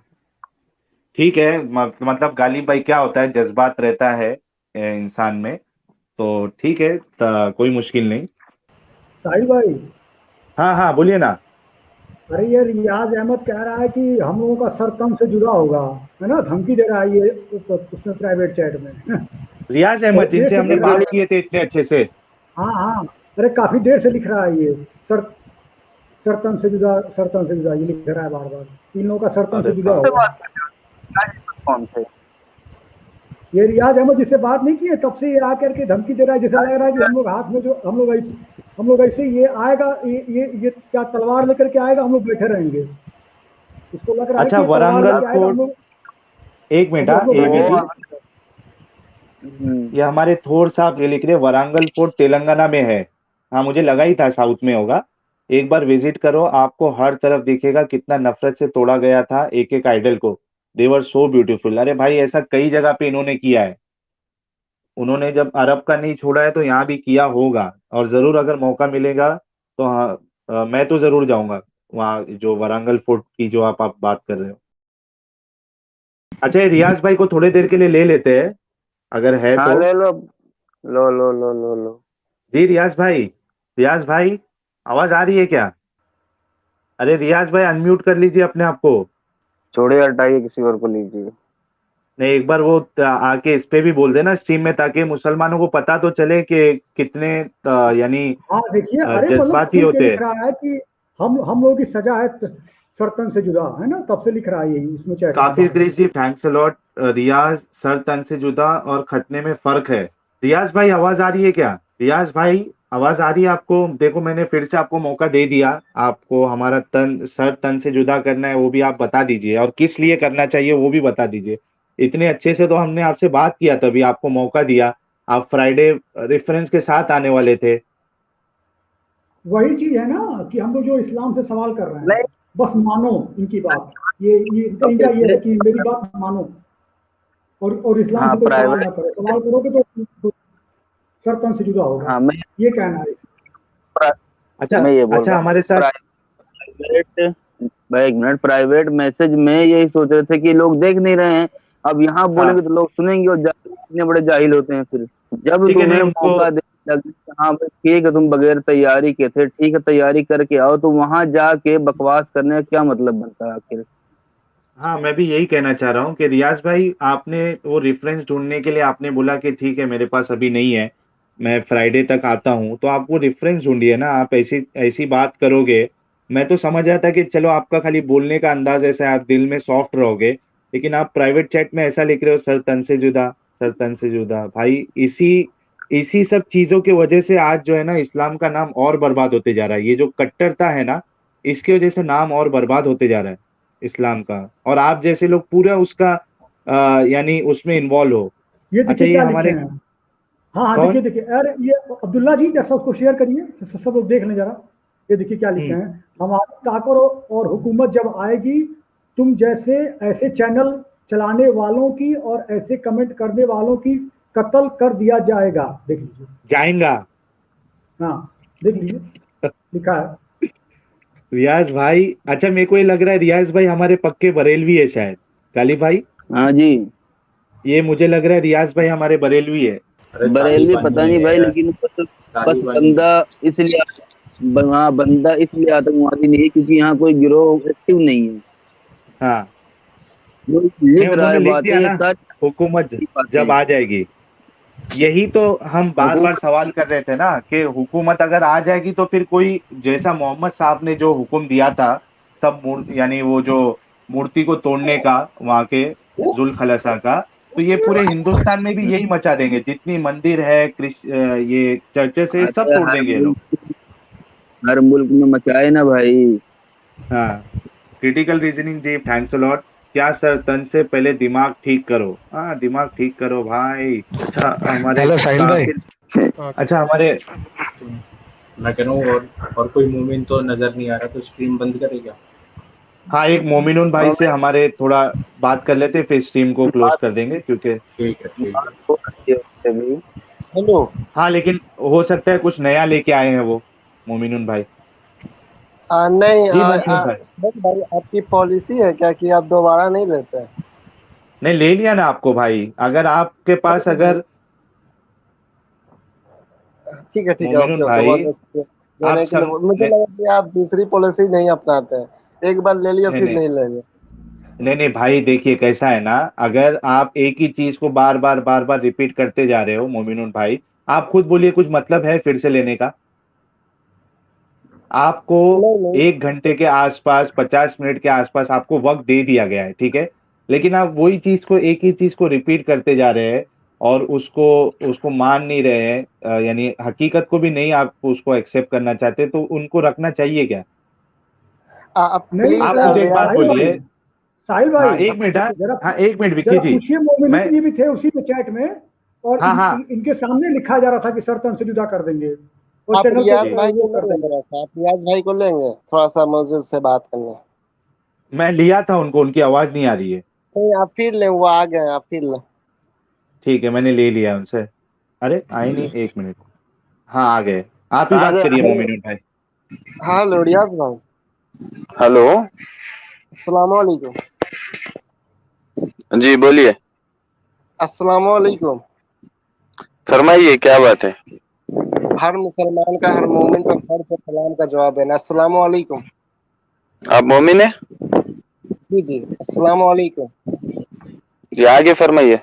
ठीक है, मतलब गालिब भाई क्या होता है, जज्बात रहता है इंसान में, तो ठीक है, कोई मुश्किल नहीं। साहिल भाई, हाँ हाँ, बोलिए ना। अरे ये रियाज अहमद कह रहा है कि हम लोगों का सर तन से जुड़ा होगा, है ना? धमकी दे रहा है ये उसमें प्राइवेट चैट में। रियाज बहुत अहमद, देर जिनसे से हमने लिख रहा बात है। किए थे इतने अच्छे से। हाँ हाँ, अरे काफी देर से लिख रहा है ये। सर सर तन से जुड़ा, सर तन से जुड़ा, ये लिख रहा है बार बार। इन लोगों का सर तन अरे से जुड़ा बाप, होगा। कौन से? ये रियाज अहमद जिससे बात नहीं की है तब से ये आकर के धमकी दे रहा है, जैसे लग रहा है कि हम लोग हाथ में जो हम लोग ऐसे ये आएगा, ये क्या तलवार लेकर के आएगा, हम लोग बैठे रहेंगे। इसको लग रहा है अच्छा, कि ये तलवार वारंगल लेके आएगा, फोर्ट, एक मिनट, हम लोग बैठे एबी जी, रहेंगे। ये हमारे थोर साहब ये लिख रहे हैं, वारंगल फोर्ट तेलंगाना में है। हाँ, मुझे लगा ही था साउथ में होगा। एक बार विजिट करो, आपको हर तरफ दिखेगा कितना नफरत से तोड़ा गया था एक एक आइडल को। देवर सो ब्यूटीफुल। अरे भाई, ऐसा कई जगह पे इन्होंने किया है। उन्होंने जब अरब का नहीं छोड़ा है तो यहाँ भी किया होगा, और जरूर अगर मौका मिलेगा तो हाँ, मैं तो जरूर जाऊंगा वहाँ, जो वारंगल फोर्ट की जो आप बात कर रहे हो। अच्छा, ये रियाज भाई को थोड़ी देर के लिए ले लेते हैं, अगर है हाँ, तो। ले लो। लो। जी रियाज भाई, आवाज आ रही है क्या? अरे रियाज भाई, अनम्यूट कर लीजिए अपने आप को। छोड़िए, हटाइए, किसी और को लीजिए। नहीं, एक बार वो आके इस पे भी बोल देना स्ट्रीम में, ताकि मुसलमानों को पता तो चले कि कितने यानी हाँ देखिए, अरे मतलब जज्बाती खुल के होते लिख हैं। रहा है कि हम लोगों की सजा है सरतन से जुदा, है ना? तब से लिख रहा है यही उसमें चैट में काफिर बार बार। Krish ji, thanks a lot. Riyaz, सर तन से जुदा और खतने में फर्क है। रियाज भाई, आवाज आ रही है क्या? रियाज भाई, आवाज आ रही है आपको? देखो, मैंने फिर से आपको मौका दे दिया। आपको हमारा सर तन से जुदा करना है, वो भी आप बता दीजिए, और किस लिए करना चाहिए वो भी बता दीजिए। इतने अच्छे से तो हमने आपसे बात किया, तभी आपको मौका दिया। आप फ्राइडे रेफरेंस के साथ आने वाले थे। वही चीज है ना कि हम लोग जो इस्लाम से सवाल कर रहे हैं, नहीं, बस मानो इनकी बात। ये इनका ये है कि मेरी बात मानो, और इस्लाम हाँ, से कोई सवाल ना प्राइवेट। करो। सवाल करोगे तो सरतन से जुदा होगा, हाँ, ये कहना है। अच्छा मैं ये बोल अच्छा, रहा हमारे हूँ, साथ। प्राइवेट। भाई एक मिनट, प्राइवेट मैसेज में यही सोच रहे थे कि लोग देख नहीं रहे हैं। अब यहाँ हाँ, बोलेंगे तो लोग सुनेंगे, और इतने बड़े जाहिल होते हैं फिर। जब ठीक है, नहीं तुम्हें उनको। मौका दे लगे कि हाँ भाई ठीक है, तुम बगैर तैयारी के थे, ठीक है तैयारी करके आओ, तो वहां जाके बकवास करने का क्या मतलब बनता है आखिर? हाँ, मैं भी यही कहना चाह रहा हूँ कि रियाज भाई, आपने वो रेफरेंस ढूंढने के लिए आपने बोला कि ठीक है, मेरे पास अभी नहीं है, मैं फ्राइडे तक आता हूँ, तो आप वो रेफरेंस ढूंढिए ना। आप ऐसी ऐसी बात करोगे, मैं तो समझ रहा था कि चलो आपका खाली बोलने का अंदाज ऐसा है, आप दिल में सॉफ्ट रहोगे, लेकिन आप प्राइवेट चैट में ऐसा लिख रहे हो, सर तन से जुदा, सर तन से जुदा। भाई, इसी इसी सब चीजों की वजह से आज जो है ना, इस्लाम का नाम और बर्बाद होते जा रहा है। ये जो कट्टरता है ना, इसकी वजह से नाम और बर्बाद होते जा रहा है इस्लाम का, और आप जैसे लोग पूरा उसका यानी उसमें इन्वॉल्व हो। ये अच्छा, देखिए ये क्या लिखे हमारे हैं। हाँ हाँ, कौन? देखिए देखिए, अरे ये अब्दुल्ला जी, जैसा उसको शेयर करिए, सब लोग देख लें जरा। ये देखिए क्या लिखे हम्म। हैं। हमारी ताकत और हुकूमत जब आएगी, तुम जैसे ऐसे चैनल चलाने वालों की और ऐसे कमेंट करने वालों की कत्ल कर दिया जाएगा। देख लीजिए। जाएगा। हाँ, देख लीजिए, लिखा है। रियाज भाई, अच्छा, मेरे को ये लग रहा है रियाज भाई हमारे पक्के बरेलवी है शायद। गालिब भाई, हाँ जी। ये मुझे लग रहा है रियाज भाई हमारे बरेलवी है। अरे बरेलवी तालिबानी पता नहीं है भाई, यार, लेकिन बस तालिबानी है। बंदा इसलिए, हाँ बंदा इसलिए आतंकवादी नहीं है क्योंकि यहाँ कोई गिरोह एक्टिव नहीं है। हाँ, जो नहीं, लिख रहा उन्होंने है लिख बातें, दिया ये ना, सारी हुकूमत बातें जब हैं। आ जाएगी। यही तो हम बार हुकूम बार सवाल कर रहे थे ना कि हुकूमत अगर आ जाएगी तो फिर कोई जैसा मोहम्मद साहब ने जो हुक्म दिया था सब मूर्ति यानी वो जो मूर्ति को तोड़ने का वहां के जुल खलसा का, तो ये पूरे हिंदुस्तान में भी यही मचा देंगे। जितनी मंदिर है ये चर्चेस है सब अरे तोड़ देंगे ये लोग। हर मुल्क में मचाए ना भाई। हाँ, क्रिटिकल रीजनिंग जी, थैंक्स अ लॉट। क्या सर, तन से पहले दिमाग ठीक करो। हाँ, दिमाग ठीक करो भाई। अच्छा हमारे हेलो साहिल भाई। अच्छा हमारे मैं कह रहा हूँ और कोई मोमिन तो नजर नहीं आ रहा, तो स्ट्रीम बंद करे क्या? हाँ, एक मोमिनुन भाई से हमारे थोड़ा बात कर लेते, फिर स्ट्रीम को क्लोज कर देंगे क्योंकि ठीक है ठीक है। हेलो, हाँ, लेकिन हो सकता है कुछ नया लेके आए हैं वो मोमिनुन भाई। नहीं जी मोमिनुन भाई, सर भाई, आपकी पॉलिसी है क्या कि आप दोबारा नहीं लेते हैं? नहीं ले लिया ना आपको भाई। अगर आपके पास अगर ठीक है ओके मोमिनुन ओके, भाई बहुत अच्छे आप देने के लिए। मुझे नहीं लगा कि आप दूसरी पॉलिसी नहीं अपनाते हैं, एक बार ले लिया नहीं फिर नहीं नहीं लेंगे। नहीं भाई, देखिए कैसा है ना, अगर आप एक ही चीज को बार बार रिपीट करते जा रहे हो मोमिनुन भाई, आप खुद बोलिए कुछ मतलब है फिर से लेने का? आपको नहीं नहीं 1 घंटे के आसपास 50 मिनट के आसपास आपको वक्त दे दिया गया है, ठीक है, लेकिन आप वही चीज को एक ही चीज को रिपीट करते जा रहे हैं और उसको उसको मान नहीं रहे हैं, यानी हकीकत को भी नहीं आप उसको एक्सेप्ट करना चाहते, तो उनको रखना चाहिए क्या? आप नहीं आप प्लीज मुझे एक बात रियाज साहिल बोलिए। भाई, साहिल भाई, हाँ एक मिनट, जरा हाँ एक मिनट विक्की जरा जी। पूछिए, मैं मोमिनुन जी भी थे उसी में चैट में, और हाँ हाँ इनके सामने लिखा जा रहा था कि सर तंसलीदा कर देंगे और आप चैनल रियाज जी, को भाई वो को कर नहीं लग देंगे। रहा था, आप रियाज भाई को लेंगे थोड़ा सा मौजूद से बात करने? मैं लिया था उनको, उनकी आवाज नहीं आ रही है। नहीं आप फिर लें, वो आ गए, आप फिर लें। ठीक है, मैंने ले लिया उनसे। अरे आई नहीं, 1 मिनट। हाँ आ गए। आप ही बात अरे करिए मोमिनुन भाई। हाँ लो रियाज भाई, हेलो, अस्सलाम वालेकुम। जी बोलिए, अस्सलाम वालेकुम। फरमाइए क्या बात है? हर मुसलमान का, हर मोमिन का फर्ज है सलाम का जवाब देना। अस्सलाम वालेकुम। आप मोमिन है? जी जी, अस्सलाम वालेकुम। जी आगे फरमाइए।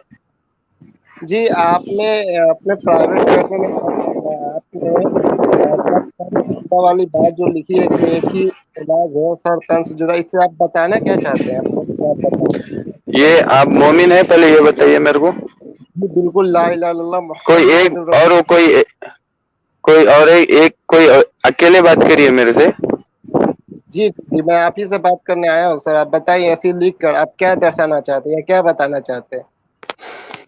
जी आपने अपने प्राइवेट कैफे में आपने सर से जुदा वाली बात जो लिखी है कि एक ही इलाज है सर तन से जुदा, इससे आप बताना क्या चाहते हैं? अपना जवाब बताएं। ये आप मोमिन है पहले ये बताइए मेरे को। जी बिल्कुल, ला इलाहा इल्लल्लाह कोई मुहम्मद एक और कोई और एक कोई अकेले बात करिए मेरे से। जी जी, मैं आप ही से बात करने आया हूँ सर। आप बताइए, ऐसे लिख कर आप क्या दर्शाना चाहते हैं या क्या बताना चाहते हैं?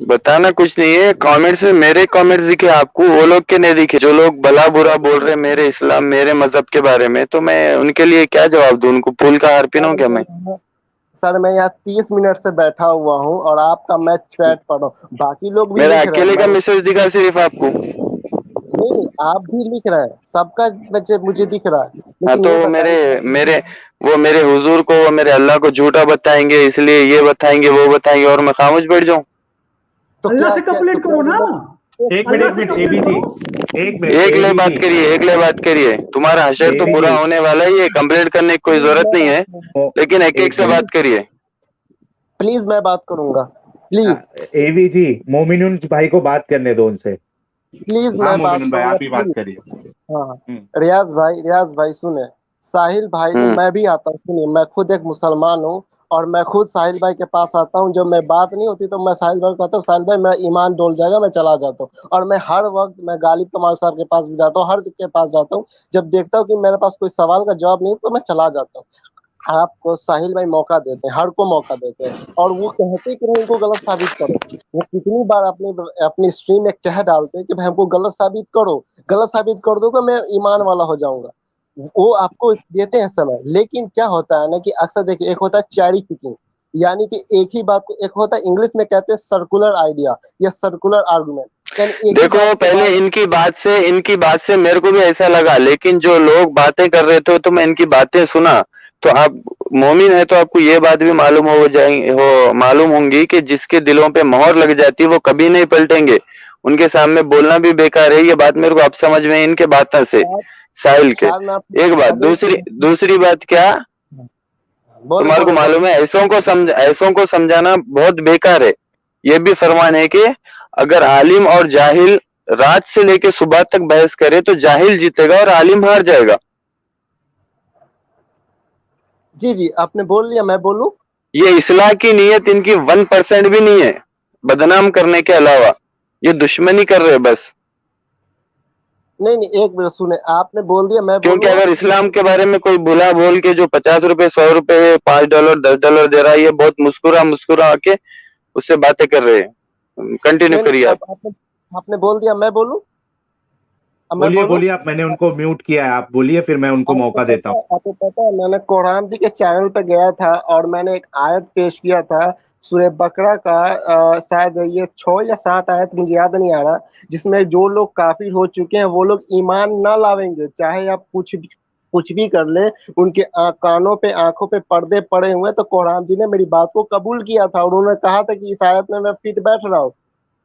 बताना कुछ नहीं है, कमेंट्स में मेरे कमेंट्स दिखे आपको, वो लोग के नहीं दिखे जो लोग भला बुरा बोल रहे हैं मेरे इस्लाम मेरे मजहब के बारे में, तो मैं उनके लिए क्या जवाब दूं? उनको फूल का हार पहनाऊं क्या मैं? सर मैं यहाँ 30 मिनट से बैठा हुआ हूँ और आपका मैं चैट पढ़ रहा हूँ, बाकी लोग भी मेरा लिख रहे हैं। अकेले का मैसेज दिखा सिर्फ आपको? नहीं नहीं, आप भी लिख रहे हैं, सबका मुझे दिख रहा है, हाँ लेकिन तो ये वो बताइए। मेरे हुजूर को, वो मेरे अल्लाह को झूठा बताएंगे, इसलिए ये बताएंगे वो बताएंगे और मैं खामोश बैठ जाऊं? तो अल्लाह क्या से क्या कंप्लेंट तो करो ना, एक अल्लाह से मिनट कंप्लेंट एबी जी, करो। एक मिनट एक ले बात एबी करिए, एक ले बात करिए, तुम्हारा हशर तो जी, बुरा होने वाला है, ये कंप्लेंट करने की कोई जरूरत नहीं है, लेकिन एक एक एक से मिनट। बात करिए। प्लीज मैं बात करूंगा, प्लीज एबी जी, मोमिनुन भाई को बात करने दो उनसे। प्लीज हाँ मैं बात मोमिनुन भाई, करूंगा आप ही बात प्लीज। करिए। हाँ रियाज भाई सुने, साहिल भाई ने, हम्म मैं भी आता हूँ, सुनिए, मैं खुद एक मुसलमान हूँ और मैं खुद साहिल भाई के पास आता हूँ। जब मैं बात नहीं होती तो मैं साहिल भाई को कहता हूँ साहिल भाई मेरा ईमान डोल जाएगा, मैं चला जाता हूँ। और मैं हर वक्त मैं गालिब कमाल साहब के पास भी जाता हूँ, हर के पास जाता हूँ। जब देखता हूँ कि मेरे पास कोई सवाल का जवाब नहीं तो मैं चला जाता हूँ। आपको साहिल भाई मौका देते हैं, हर को मौका देते हैं, और वो कहते हैं कि भाई इनको गलत साबित करो। वो कितनी बार अपनी अपनी स्ट्रीम में कह डालते हैं कि भाई हमको गलत साबित करो, गलत साबित कर दोगे मैं ईमान वाला हो जाऊंगा। वो आपको देते हैं समय, लेकिन क्या होता है ना कि अक्सर देखिए, एक होता है चैरी पिकिंग, यानी कि एक ही बात को, एक होता है इंग्लिश में कहते हैं सर्कुलर आइडिया या सर्कुलर आर्गुमेंट, यानी एक ही देखो बात के पहले बाद। इनकी बात से मेरे को भी ऐसा लगा, लेकिन जो लोग बातें कर रहे थे तो मैं इनकी बातें सुना, तो आप मोमिन है तो आपको ये बात भी मालूम मालूम होंगी कि जिसके दिलों पे मोहर लग जाती है वो कभी नहीं पलटेंगे, उनके सामने बोलना भी बेकार है। ये बात मेरे को अब समझ में इनके बातों से, साहिल के। शायद मैं आपको एक बात, बता दूं दूसरी बात क्या, बोले तुम्हारे को बोले बोले मालूम है ऐसों को समझाना बहुत बेकार है। ये भी फरमान है कि अगर आलिम और जाहिल रात से लेके सुबह तक बहस करे तो जाहिल जीतेगा और आलिम हार जाएगा। जी जी, आपने बोल लिया, मैं बोलूं? ये इस्लाह की नीयत इनकी 1% भी नहीं है बदनाम करने के अलावा, ये दुश्मनी कर रहे हैं बस। नहीं नहीं, एक मिनट सुने, आपने बोल दिया, मैं क्योंकि बोलूँ अगर इस्लाम के बारे में कोई बुला बोल के जो 50 रुपए, 100 रुपए, $5, $10 दे रहा है, ये बहुत मुस्कुरा मुस्कुरा के उससे बातें कर रहे हैं। कंटिन्यू नहीं नहीं, करिए आप। अब आपने आपने बोल दिया, मैं बोलूं? अब मैं बोलिए बोलूं? बोलिए, आप, मैंने उनको म्यूट किया है, आप बोलिए, फिर मैं उनको मौका देता हूँ। आपको पता है मैंने कुरान जी के चैनल पे गया था और मैंने एक आयत पेश किया था सूरह बकरा का, शायद ये 6 या 7 आयत, मुझे याद नहीं आ रहा, जिसमें जो लोग काफिर हो चुके हैं वो लोग ईमान ना लावेंगे, चाहे आप कुछ भी कर ले, उनके कानों पे आंखों पे पर्दे पड़े हुए। तो कुरान जी ने मेरी बात को कबूल किया था और उन्होंने कहा था कि इस आयत में मैं फिट बैठ रहा हूँ,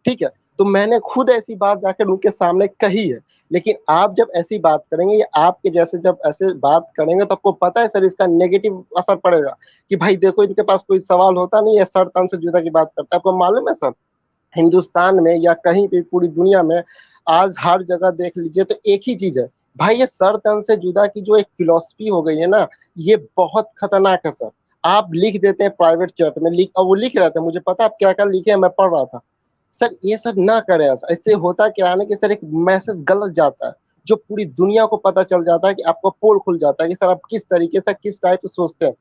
ठीक है। तो मैंने खुद ऐसी बात जाकर उनके सामने कही है। लेकिन आप जब ऐसी बात करेंगे या आपके जैसे जब ऐसे बात करेंगे तो आपको पता है सर इसका नेगेटिव असर पड़ेगा कि भाई देखो इनके पास कोई सवाल होता नहीं है, सर तन से जुदा की बात करता है। आपको मालूम है सर, हिंदुस्तान में या कहीं भी पूरी दुनिया में आज हर जगह देख लीजिए तो एक ही चीज है भाई, ये सर तन से जुदा की जो एक फिलॉसफी हो गई है ना, ये बहुत खतरनाक है सर। आप लिख देते हैं प्राइवेट चैट में, लिख, और वो लिख रहे थे, मुझे पता आप क्या क्या लिखे हैं, मैं पढ़ रहा था। सर ये सब ना करें, ऐसा इससे होता क्या है ना कि सर एक मैसेज गलत जाता है जो पूरी दुनिया को पता चल जाता है, कि आपका पोल खुल जाता है कि सर आप किस तरीके से किस टाइप से सोचते हैं,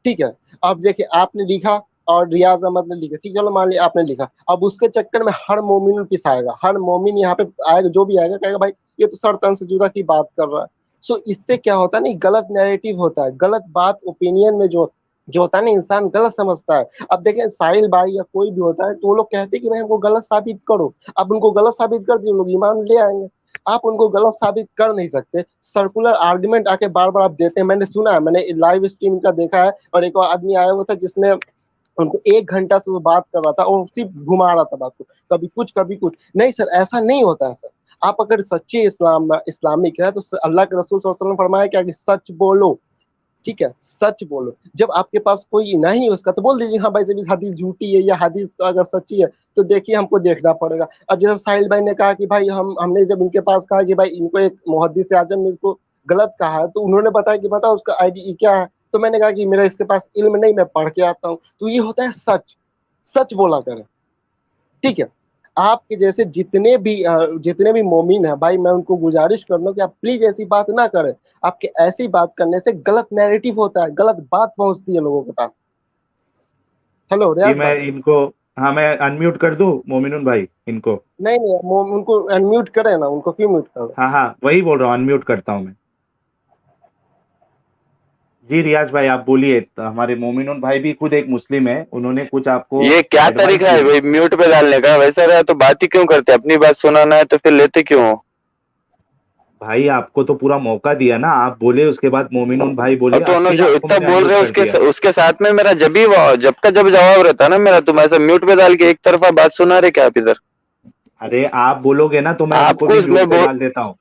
ठीक है। अब देखिए आपने लिखा और रियाज अहमद ने लिखा, ठीक, चलो मान लिया आपने लिखा, अब उसके चक्कर में हर मोमिन पिसाएगा, हर मोमिन यहाँ पे आएगा, जो भी आएगा कहेगा भाई ये तो सर तन से जुदा की बात कर रहा है। सो इससे क्या होता है ना, गलत नैरेटिव होता है, गलत बात ओपिनियन में जो जो होता है ना, इंसान गलत समझता है। अब देखें साहिल भाई या कोई भी होता है तो वो लोग कहते हैं कि भाई हमको गलत साबित करो, अब उनको गलत साबित कर दिए, लोग ईमान ले आएंगे। आप उनको गलत साबित कर नहीं सकते, सर्कुलर आर्गुमेंट आके बार बार आप देते हैं। मैंने सुना है, मैंने लाइव स्ट्रीम का देखा है, और एक और आदमी आया हुआ था जिसने उनको 1 घंटा से वो बात कर रहा था और सिर्फ घुमा रहा था बात को, कभी कुछ कभी कुछ नहीं। सर ऐसा नहीं होता है सर। आप अगर सच्चे इस्लामिक है तो अल्लाह के रसूल सल्लल्लाहु अलैहि वसल्लम फरमाया क्या कि सच बोलो, ठीक है, सच बोलो। जब आपके पास कोई नहीं उसका तो बोल दीजिए हाँ भाई जब इस हदीस झूठी है या हदीस अगर सच्ची है तो देखिए हमको देखना पड़ेगा। अब जैसे साहिल भाई ने कहा कि भाई हमने जब इनके पास कहा कि भाई इनको एक मुहद्दिस आजम ने इसको गलत कहा है, तो उन्होंने बताया कि बताओ उसका आईडी क्या है, तो मैंने कहा कि मेरा इसके पास इल्म नहीं, मैं पढ़ के आता हूँ। तो ये होता है सच, सच बोला करें, ठीक है। आपके जैसे जितने भी मोमिन है भाई, मैं उनको गुजारिश कर लूं कि आप प्लीज ऐसी बात ना करें। आपके ऐसी बात करने से गलत नैरेटिव होता है, गलत बात पहुंचती है लोगों के पास। हेलो जी रियाज मैं भाई। इनको, हाँ, मैं अनम्यूट कर दूं मोमिनुल भाई इनको? नहीं नहीं, उनको अनम्यूट करें ना, उनको क्यों म्यूट करो? हाँ हाँ, वही बोल रहा हूँ, अनम्यूट करता हूँ मैं। जी रियाज भाई आप बोलिए, तो हमारे मोमिनुल भाई भी खुद एक मुस्लिम है, उन्होंने कुछ आपको ये क्या एडवाइस तरीका दी है है। भाई म्यूट पे डालने का? वैसा रहा तो बात ही क्यों करते? अपनी बात सुनाना है तो फिर लेते क्यों हो? भाई आपको तो पूरा मौका दिया ना, आप बोले, उसके बाद मोमिनुल भाई बोले, और तो अब उन्होंने फिर जो आपको इतना मैंने बोल अनम्यूट रहे हैं कर दिया। उसके साथ में मेरा जब का जब जवाब रहता ना मेरा, तुम ऐसा म्यूट पे डाल के एक तरफा बात सुना रहे क्या आप इधर? अरे आप बोलोगे ना तो मैं उनको आपको भी म्यूट उसमें पे डाल देता हूँ।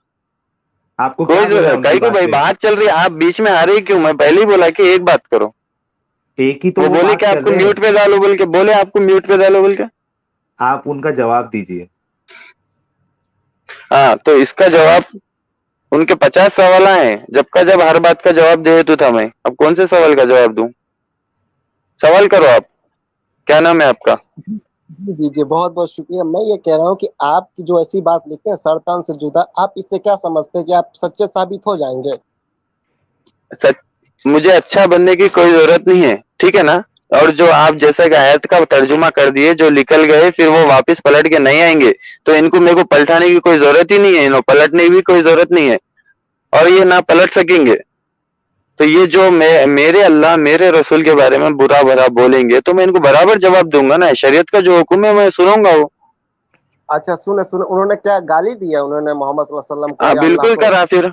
आपको कोई क्या बुरा है उनकी कहीं को बात भाई से? बात चल रही है, आप बीच में आ रही क्यों? मैं पहले ही बोला कि एक बात करो। एक ही तो वो वो बोले बात कि कर आपको रहे हैं, म्यूट पे डालो बोल के, बोले आपको म्यूट पे डालो बोल के। आप उनका जवाब दीजिए। हाँ तो इसका जवाब, उनके 50 सवाल आए, जब का जब हर बात का जवाब दे हेतु था मैं, अब कौन से सवाल का जवाब दूं? सवाल करो आप, क्या नाम है आपका? जी जी जी, बहुत बहुत शुक्रिया। मैं ये कह रहा हूँ कि आप जो ऐसी बात लिखते हैं सरतान से जुदा, आप इससे क्या समझते हैं कि आप सच्चे साबित हो जाएंगे? सच, मुझे अच्छा बनने की कोई जरूरत नहीं है, ठीक है ना? और जो आप जैसे कि आयत का तर्जुमा कर दिए, जो निकल गए फिर वो वापस पलट के नहीं आएंगे, तो इनको मेरे को पलटाने की कोई जरूरत ही नहीं है, इन्हों पलटने की भी कोई जरूरत नहीं है, और ये ना पलट सकेंगे। तो ये जो मेरे अल्लाह मेरे रसूल के बारे में बुरा भला बोलेंगे तो मैं इनको बराबर जवाब दूंगा ना, शरीयत का जो हुक्म है मैं सुनूंगा वो। अच्छा सुने सुने, उन्होंने क्या गाली दिया उन्होंने मोहम्मद सल्लल्लाहु अलैहि वसल्लम को हाँ या अल्लाह बिल्कुल को? करा फिर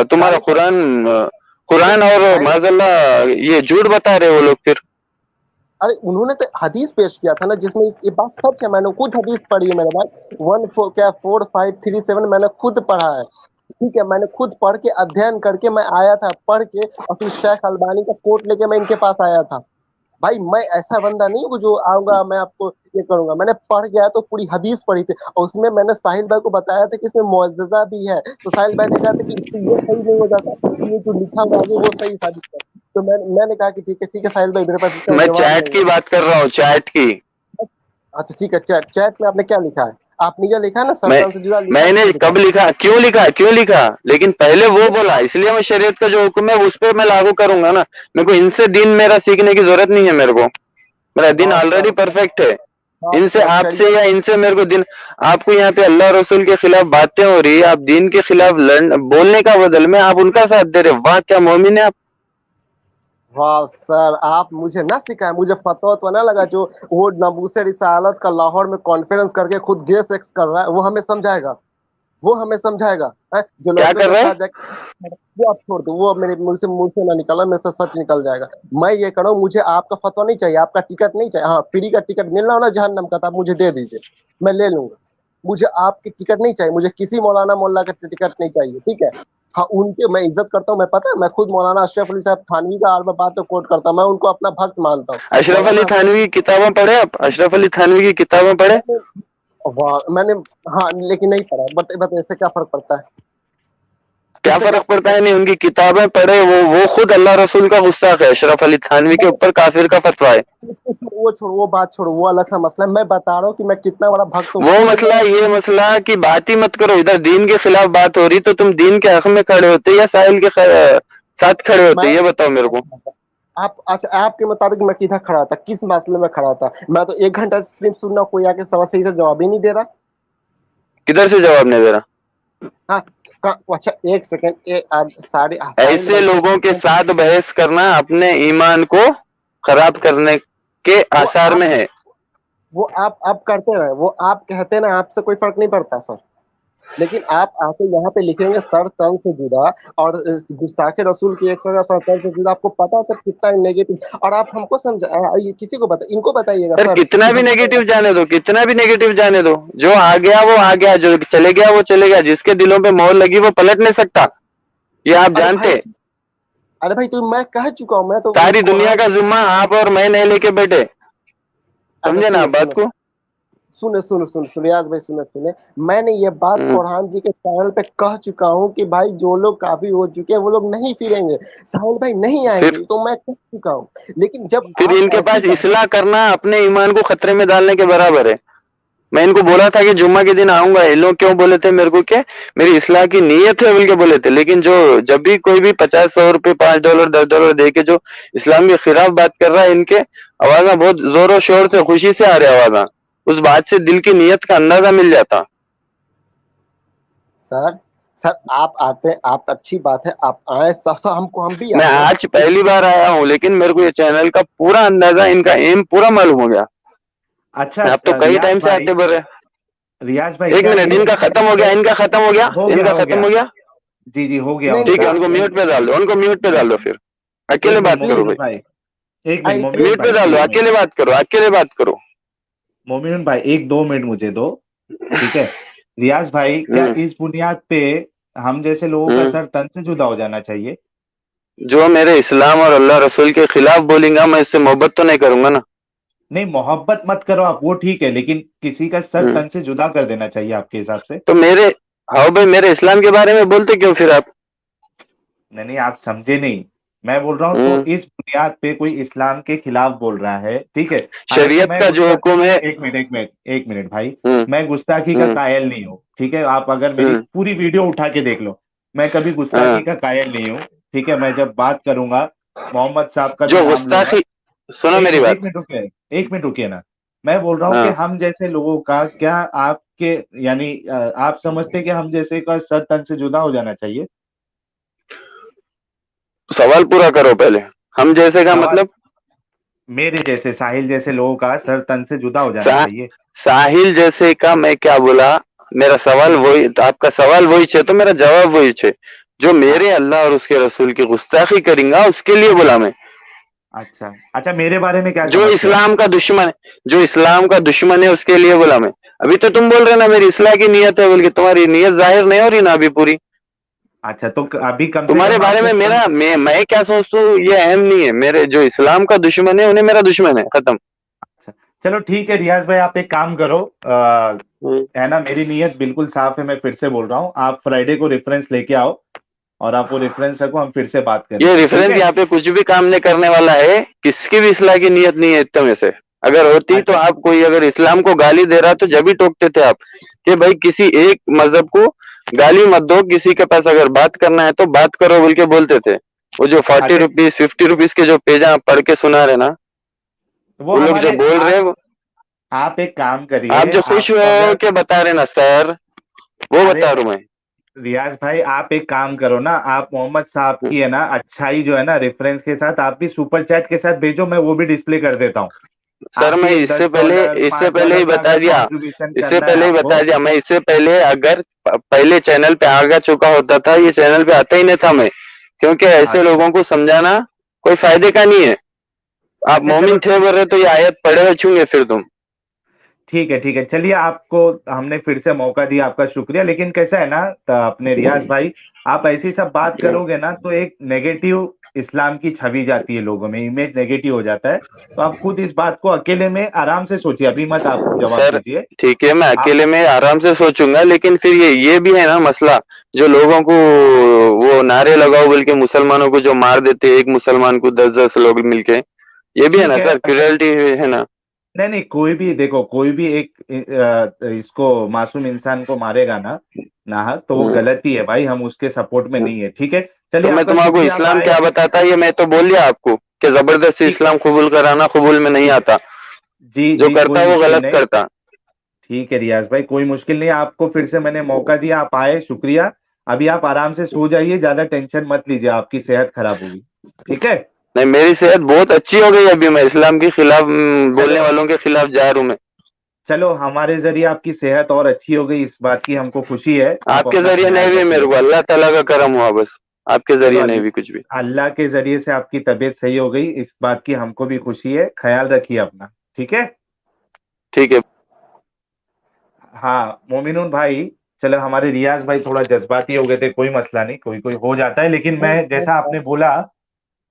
तुम्हारा गाली कर, कुरान और साहिल, माजल्ला ये झूठ बता रहे वो लोग फिर। अरे उन्होंने तो हदीस पेश किया था ना जिसमें ये बात सच है, मैंने खुद हदीस पढ़ी है मेरे भाई, 144537 मैंने खुद पढ़ा है, ठीक है। मैंने खुद पढ़ के अध्ययन करके मैं आया था, पढ़ के, और फिर शेख अलबानी का कोट लेके मैं इनके पास आया था, भाई मैं ऐसा बंदा नहीं हूँ जो आऊंगा मैं आपको ये करूंगा। मैंने पढ़ गया तो पूरी हदीस पढ़ी थी और उसमें मैंने साहिल भाई को बताया था कि इसमें मुअज्जज़ा भी है। तो साहिल भाई ने कहा था कि इससे ये सही नहीं हो जाता तो ये जो लिखा हुआ आगे वो सही साबित कर। तो मैंने कहा कि ठीक है साहिल भाई, मेरे पास इसका मैं जवाब चैट नहीं की है। बात कर रहा हूँ, चैट की। अच्छा ठीक है, चैट चैट में आपने क्या लिखा है? आपने ये लिखा है ना, मैं सरतन से जुदा लिखा है, मैंने क्या लिखा कब है? लिखा, क्यों लिखा, लेकिन पहले वो बोला, इसलिए मैं शरीयत का जो हुक्म है उस पर मैं लागू करूंगा ना। मेरे को इनसे दीन मेरा सीखने की जरूरत नहीं है। मेरे को मेरा दिन हाँ ऑलरेडी सर, परफेक्ट है। हाँ इनसे, सर, आपसे शरीयत। या इनसे मेरे को दिन, आपको यहाँ पे अल्लाह रसूल के खिलाफ बातें हो रही है, आप दीन के खिलाफ बोलने का बदल में आप उनका साथ दे रहे हो। वाह क्या मोमिन है आप। वाह सर, आप मुझे ना सिखाए, मुझे फतवा तो ना लगा जो वो नबूसे रिसालत का लाहौर में कॉन्फ्रेंस करके खुद गे सेक्स कर रहा है वो हमें समझाएगा, वो हमें समझाएगा है? जो क्या लड़कियों कर के रहे साथ हैं? जाके वो आप छोड़ दो, वो मेरे मुंह से ना निकला, मेरे से सच निकल जाएगा। मैं ये कह रहा हूँ, मुझे आपका फतवा नहीं चाहिए, आपका टिकट नहीं चाहिए। हाँ, फ्री का टिकट मिल रहा हो ना जहन्नम का, तो आप मुझे दे दीजिए, मैं ले लूंगा। मुझे आपकी टिकट नहीं चाहिए, मुझे किसी मौलाना मोल्ला का टिकट नहीं चाहिए, ठीक है? हाँ, उनके मैं इज्जत करता हूँ, मैं पता है, मैं खुद मौलाना अशरफ अली साहब थानवी का आर बात तो कोट करता हूँ, मैं उनको अपना भक्त मानता हूँ। अशरफ अली मौलाना थानवी की किताबें पढ़े आप? अशरफ अली थानवी की किताबें पढ़े? मैंने मैंने हाँ लेकिन नहीं पढ़ा। बट इससे क्या फर्क पड़ता है? क्या इससे क्या फर्क फर्क पड़ता है? पड़ता नहीं, उनकी किताबें पढ़े। वो खुद अल्लाह रसूल का गुस्ताख है। अशरफ अली थानवी के है? ऊपर काफिर का फतवा है। वो छोड़ो, वो बात छोड़ो, वो अलग सा मसला है। मैं बता रहा हूँ कि मैं कितना बड़ा भक्त हूँ, वो खुद मसला, मैं। ये मसला की बात ही मत करो। इधर दीन के खिलाफ बात हो रही तो तुम दीन के हक में खड़े होते या साहिल के साथ खड़े मैं होते, ये बताओ मेरे को। आप अच्छा, आपके मुताबिक मैं किधर खड़ा था, किस मसले में खड़ा था? मैं तो 1 घंटा स्क्रीन सुनना, कोई आके सवाल सही से जवाब ही नहीं दे रहा। किधर से जवाब नहीं दे रहा? हाँ, अच्छा एक सेकंड, सारे साहिल ऐसे भाई से लोगों के साथ बहस करना अपने ईमान को खराब करने के वो आसार आप में है। वो आप करते रहे, वो आप कहते हैं ना, आपसे कोई फर्क नहीं पड़ता सर। लेकिन आप आके यहाँ पे लिखेंगे सर तन से जुदा और गुस्ताखे रसूल की एक सजा सर तन से जुदा, आपको पता है सर कितना नेगेटिव। और आप हमको ये किसी को बता, इनको बताइएगा सर सर कितना कि भी हम नेगेटिव जाने दो, कितना भी नेगेटिव जाने दो, जो आ गया वो आ गया, जो चले गया वो चले गया। जिसके दिलों पे मोहर लगी वो पलट नहीं सकता, ये आप अरे भाई, जानते। अरे भाई, तो मैं कह चुका हूँ, मैं तो सारी दुनिया कुरान। का जिम्मा आप और मैं नहीं लेके बैठे। अच्छा समझे ना सुनो आप बात सुनो को? सुनो रियाज भाई, सुने, मैंने ये बात हम्म। कुरान जी के चैनल पे कह चुका हूँ कि भाई जो लोग काफी हो चुके हैं वो लोग नहीं फिरेंगे, साहिल भाई नहीं फिर आएंगे, तो मैं कह चुका हूँ। लेकिन जब फिर आप इनके ऐसी पास बात। इसलाह करना अपने ईमान को खतरे में डालने के बराबर है। मैं इनको बोला था कि जुम्मा के दिन आऊंगा। ये लोग क्यों बोले थे मेरे को? क्या मेरी इसलाह की नीयत है बोल के बोले थे। लेकिन जो जब भी कोई भी 50-100 रुपए, $5 $10 दे के जो इस्लाम के खिलाफ बात कर रहा है, इनके आवाजा बहुत जोरों शोर से खुशी से आ रही आवाजा। उस बात से दिल की नीयत का अंदाजा मिल जाता। सर सर आप आते हैं, आप अच्छी बात है, आप आए, सब हमको, हम भी मैं आते हैं। आज पहली बार आया हूँ, लेकिन मेरे को ये चैनल का पूरा अंदाजा, इनका एम पूरा मालूम हो गया। अच्छा आप तो कई टाइम से आते बढ़ रहे। रियाज भाई, एक क्या मिनट, इस इनका खत्म हो गया, इनका खत्म हो गया, हो गया इनका हो खत्म गया हो गया। जी जी, हो गया नहीं ठीक है, उनका। उनको म्यूट पे डाल दो, उनको म्यूट पे डाल दो। फिर अकेले एक मिनट बात करो प्लीज, भाई। मोमिनुल भाई, एक minute I Mominul please. Mute पे भाई, डाल दो, एक मिनट अकेले बात करो, अकेले बात करो। मोमिनुल भाई, 1-2 मिनट मुझे दो, ठीक है? रियाज भाई, क्या हम्म। इस बुनियाद पे हम जैसे लोगों का हम्म। सर तन से जुदा हो जाना चाहिए? जो मेरे इस्लाम और अल्लाह रसूल के खिलाफ बोलेंगा, मैं इससे मोहब्बत तो नहीं करूंगा ना। नहीं, मोहब्बत मत करो आप, वो ठीक है, लेकिन किसी का सर हम्म। तन से जुदा कर देना चाहिए आपके हिसाब से? तो मेरे, हाँ भाई, मेरे इस्लाम के बारे में बोलते क्यों फिर आप? नहीं नहीं, आप समझे नहीं। मैं बोल रहा हूँ तो हम्म। इस बुनियाद पे कोई इस्लाम के खिलाफ बोल रहा है, ठीक है? हालांकि शरीयत मैं का जो गुस्ताखी, हुक्म है। एक मिनट भाई, हम्म। मैं गुस्ताखी का हम्म। कायल नहीं हूँ, ठीक है? आप अगर मेरी हम्म। पूरी वीडियो उठा के देख लो, मैं कभी गुस्ताखी हाँ। का कायल नहीं हूँ, ठीक है? मैं जब बात करूंगा, मोहम्मद साहब का भी जो नाम लूंगा। गुस्ताखी, सुनो एक मेरी मिनट, बात। एक मिनट रुकिए, एक मिनट रुकिए ना। मैं बोल रहा हूँ कि हाँ, हम जैसे लोगों का क्या आपके, यानी आप समझते हैं कि हम जैसे का सर तन से जुदा हो जाना चाहिए? सवाल पूरा करो पहले। हम जैसे का सवाल, मतलब? मेरे जैसे, साहिल जैसे लोगों का सर तन से जुदा हो जाना सा, चाहिए? साहिल जैसे का मैं क्या बोला? मेरा सवाल हम्म, वही, तो आपका सवाल वही छे तो मेरा जवाब वही छे। जो हाँ, मेरे अल्लाह और उसके रसूल की गुस्ताखी करेंगा उसके लिए बोला मैं। अच्छा अच्छा, मेरे बारे में क्या जो समझते हो आप? इस्लाम का दुश्मन है, जो इस्लाम का दुश्मन है उसके लिए बोला मैं। अभी तो तुम बोल रहे ना मेरी इस्लाह की नीयत है बोल के, तुम्हारी नीयत जाहिर नहीं हो रही ना अभी पूरी। अच्छा तो अभी कम से तुम्हारे कम बारे में आपको मैं क्या सोचता हूँ ये अहम नहीं है। मेरे जो इस्लाम का दुश्मन है उन्हें मेरा दुश्मन है, खत्म। अच्छा, चलो ठीक है रियाज भाई, आप एक काम करो, हम्म। है ना, मेरी नीयत बिल्कुल साफ है, मैं फिर से बोल रहा हूँ, आप फ्राइडे को रेफरेंस लेके आओ और आप वो रेफरेंस रखो, हम फिर से बात ये करेंगे, ठीक रेफरेंस है। यहाँ पे कुछ भी काम नहीं करने वाला है। किसकी भी इस्लाह की नीयत नहीं है इतने में से। अगर होती तो अच्छा आप, कोई अगर इस्लाम को गाली दे रहा तो जब भी टोकते थे आप कि भाई किसी एक मजहब को गाली मत दो, किसी के पास अगर बात करना है तो बात करो बोल के बोलते थे। वो जो अच्छा, ₹40 ₹50 के जो पेज आप पढ़ के सुना रहे ना, वो वो लोग जो हमारे बोल रहे हैं आप एक काम आप करिए, जो खुश आपको हो अगर, के बता रहे ना सर, वो अरे बता रहा हूं मैं। रियाज भाई आप एक काम करो ना, आप मोहम्मद साहब की है ना अच्छाई जो है ना रेफरेंस के साथ आप भी सुपर चैट के साथ भेजो, मैं वो भी डिस्प्ले कर देता हूँ। सर आप भी मैं एक $10 इससे पहले ही $5 का बता अगर दिया, कंट्रीब्यूशन करना है आपको। मैं इससे पहले अगर पहले चैनल पे आ चुका होता था, ये चैनल पे आता ही नहीं था मैं, क्योंकि ऐसे अच्छा लोगों को समझाना कोई फायदे का नहीं है। आप अच्छा, चलो मोमिन थे बोल रहे तो ये आयत पढ़े हुए छूंगे फिर तुम। ठीक है ठीक है, चलिए आपको हमने फिर से मौका दिया, आपका शुक्रिया, लेकिन कैसा है ना, अपने रियाज भाई, आप ऐसी सब बात करोगे ना तो एक नेगेटिव इस्लाम की छवि जाती है लोगों में, इमेज नेगेटिव हो जाता है, तो आप खुद इस बात को अकेले में आराम से सोचिए, अभी मत आप जवाब सर दीजिए। ठीक है, मैं आप अकेले में आराम से सोचूंगा, लेकिन फिर ये भी है ना मसला, जो लोगों को वो नारे लगाओ बोल के मुसलमानों को जो मार देते, एक मुसलमान को 10-10 लोग मिलके, ये भी है ठीक ना है, सर, क्रुएल्टी है ना। नहीं नहीं, कोई भी देखो, कोई भी एक इसको मासूम इंसान को मारेगा ना नाहक, तो वो हम्म। गलती है भाई, हम उसके सपोर्ट में नहीं है, ठीक है। तो चलिए मैं आपका तुम्हारा शुक्रिया, आप इस्लाम आए। क्या बताता है ये मैं तो बोल दिया आपको कि जबरदस्ती ठीक, इस्लाम कबूल कराना कबूल में नहीं आता। जी जो जी, करता कोई है वो मुश्किल गलत नहीं, करता। ठीक है रियाज भाई, कोई मुश्किल नहीं, आपको फिर से मैंने मौका दिया, आप आए, शुक्रिया। अभी आप आराम से सो जाइए, ज्यादा टेंशन मत लीजिए, आपकी सेहत खराब होगी, ठीक है। नहीं, मेरी सेहत बहुत अच्छी हो गई, अभी मैं इस्लाम के खिलाफ चलो बोलने वालों के खिलाफ जा रहा हूं मैं। चलो, हमारे जरिए आपकी सेहत और अच्छी हो गई, इस बात की हमको खुशी है, आप आपके अपना जरिए ख्याल नहीं भी, मेरे रखिए। को अल्लाह ताला का करम हुआ बस। आपके चलो जरिए नहीं भी कुछ भी। अल्लाह के जरिए से आपकी तबीयत सही हो गई, इस बात की हमको भी खुशी है, ख्याल रखिए अपना, ठीक है। ठीक है। हाँ मोमिनुल भाई, चलो हमारे रियाज भाई थोड़ा जज्बाती हो गए थे, कोई मसला नहीं, कोई कोई हो जाता है, लेकिन मैं जैसा आपने बोला,